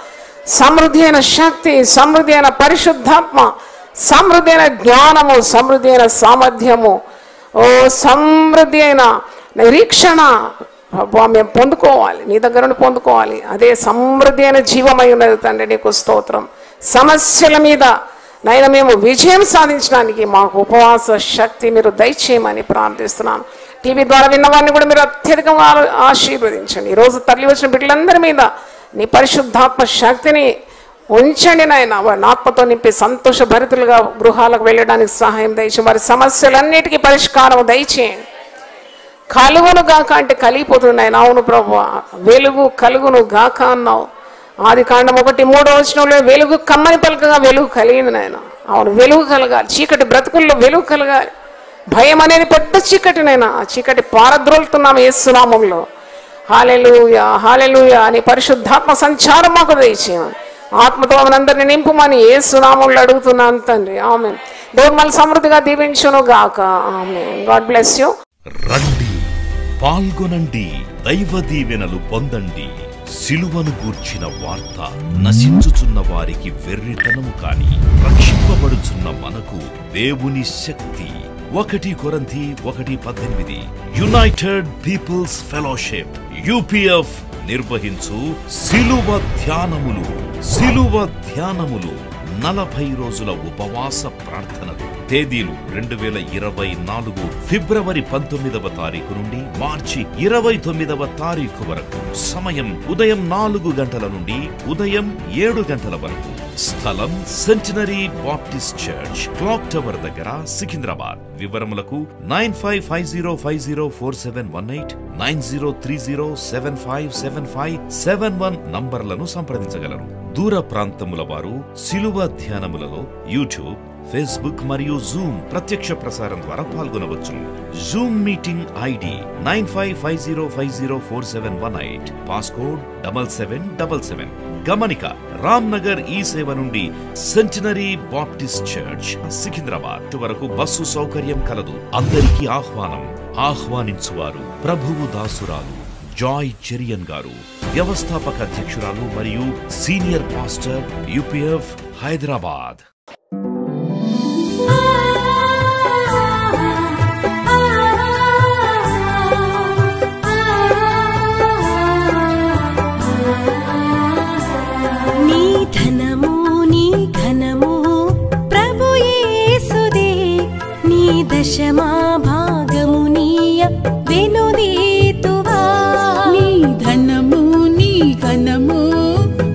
సమృద్ధి అయిన శక్తి, సమృద్ధి అయిన పరిశుద్ధాత్మ, సమృద్ధి అయిన జ్ఞానము, సమృద్ధి అయిన సామర్థ్యము, ఓ సమృద్ధి అయిన నిరీక్షణ మేము పొందుకోవాలి, నీ దగ్గర నుండి పొందుకోవాలి. అదే సమృద్ధి అయిన జీవమై ఉన్నది తండ్రి. నీకు స్తోత్రం. సమస్యల మీద నైనా మేము విజయం సాధించడానికి మాకు ఉపవాస శక్తి మీరు దయచేయమని ప్రార్థిస్తున్నాను. టీవీ ద్వారా విన్నవారిని కూడా మీరు అత్యధికంగా ఆశీర్వదించండి. ఈరోజు తరలి వచ్చిన బిడ్డలందరి మీద నీ పరిశుద్ధాత్మ శక్తిని ఉంచండి నాయన. వారిని ఆత్మతో నింపి సంతోష భరితులుగా గృహాలకు వెళ్ళడానికి సహాయం దయచేయండి. వారి సమస్యలన్నిటికీ పరిష్కారం దయచేయండి. కలుగును గాక అంటే కలిగిపోతున్నాయి. అవును ప్రభువా, వెలుగు కలుగును గాక అన్నావు. ఆదికాండం 1:3 వెలుగు కమ్మని పలకగా వెలుగు కలిగింది నాయన. అవును, వెలుగు కలగాలి. చీకటి బ్రతుకుల్లో వెలుగు కలగాలి. భయం అనేది పెద్ద చీకటినైనా ఆ చీకటి పారద్రోలుతున్నాము యేసు నామములో. హల్లెలూయా, హల్లెలూయా అని పరిశుద్ధాత్మ సంచారం మాకు దయచేయమని, ఆత్మతో మనందరినీ నింపుమని యేసు నామములో అడుగుతున్నాను తండ్రి. ఆమేన్. దేవుడు మళ్ళీ సమృద్ధిగా దీవించును గాక. ఆమేన్. God bless you. రండి, పాల్గొనండి, దైవ దీవెనలు పొందండి. సిలువను గూర్చిన వార్త నశించుచున్న వారికి వెర్రితనము కాని, రక్షింపబడుచున్న మనకు దేవుని శక్తి. 1 కొరింథీ 1:18 యునైటెడ్ పీపుల్స్ ఫెలోషిప్ UPF నిర్వహించు సిలువ ధ్యానములు. 40 రోజుల ఉపవాస ప్రార్థనలు. తేదీలు 2024 ఫిబ్రవరి 19వ తారీఖు నుండి మార్చి 29వ తారీఖు వరకు. సమయం ఉదయం 4 గంటల నుండి ఉదయం 7 గంటల వరకు. స్థలం centenary Baptist church, clock tower దగ్గర, సికింద్రాబాద్. వివరములకు 9550504718 9030757571 నంబర్లను సంప్రదించగలరు. దూర ప్రాంతముల వారు సిలువ ధ్యానములలో యూట్యూబ్, ఫేస్బుక్ మరియు జూమ్ ప్రత్యక్ష ప్రసారం ద్వారా పాల్గొనవచ్చును. Zoom meeting ID 9550504718 passcode 7777. గమనిక, రామ్నగర్ ఈ సేవ నుండి సెంటినరీ బాప్టిస్ట్ చర్చ్ సికింద్రాబాద్ వరకు బస్సు సౌకర్యం కలదు. అందరికీ ఆహ్వానం. ఆహ్వానించువారు ప్రభువు దాసురాలు జాయ్ చెరియన్ గారు, వ్యవస్థాపక అధ్యక్షురాలు మరియు సీనియర్ పాస్టర్ UPF హైదరాబాద్. నీ ధనము నీ ఘనము ప్రభు యేసుదే, నీ దశమా భాగము నీయ వెనుదీతువా. నీ ధనము నీ ఘనము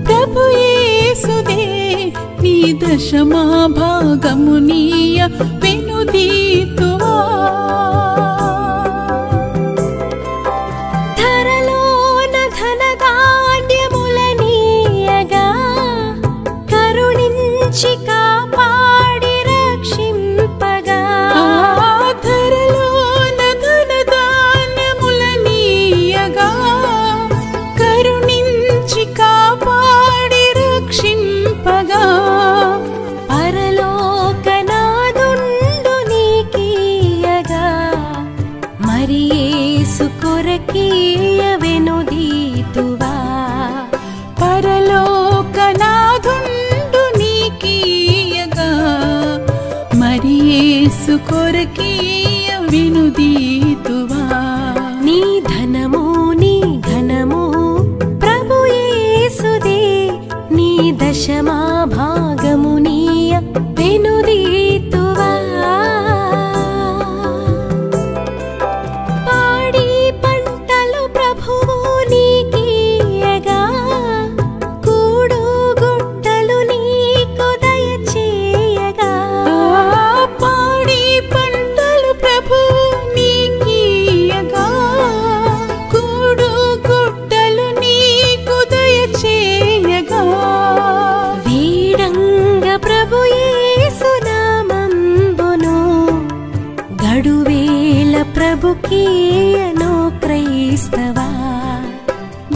ప్రభు యేసుదే, నీ దశమా భాగము నీయ వెనుదీతువా. ధరలోన ధనధాన్యములనీయగా కరుణించి కాపాడి రక్షింపగా. ధరలోన ధనధాన్యములనీయగా కరుణించి పరలోకనాదుండు నీకీయగా మరి యేసు కొరకీయవెనుదీతువా పరలోకనాథుండు నీకీయగా మరి యేసు కొరకీయ వినుదీతువా నీ ధనము నీ ఘనము ప్రభు యేసుదే నీ దశమా భాగము నీయ వెనుదీతువా పాడి పంటలు ప్రభువు నీకీయగా కూడు గుట్టలు నీకు దయచేయగా పాడి పంటలు ప్రభు నీకీయగా కూడు గుట్టలు నీకు దయచేయగా వీడంగ ప్రభు యేసు నామంబును గడువేల ప్రభుకీయను క్రైస్తవా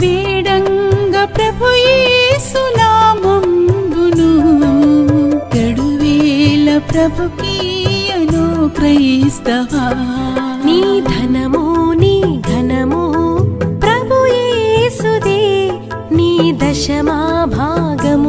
వేడంగ ప్రభు యేసు నామంబును గడువేల ప్రభుకీయను క్రైస్తవా నీ ధనము నీ ఘనము ప్రభు యేసుదే నీ దశమా భాగము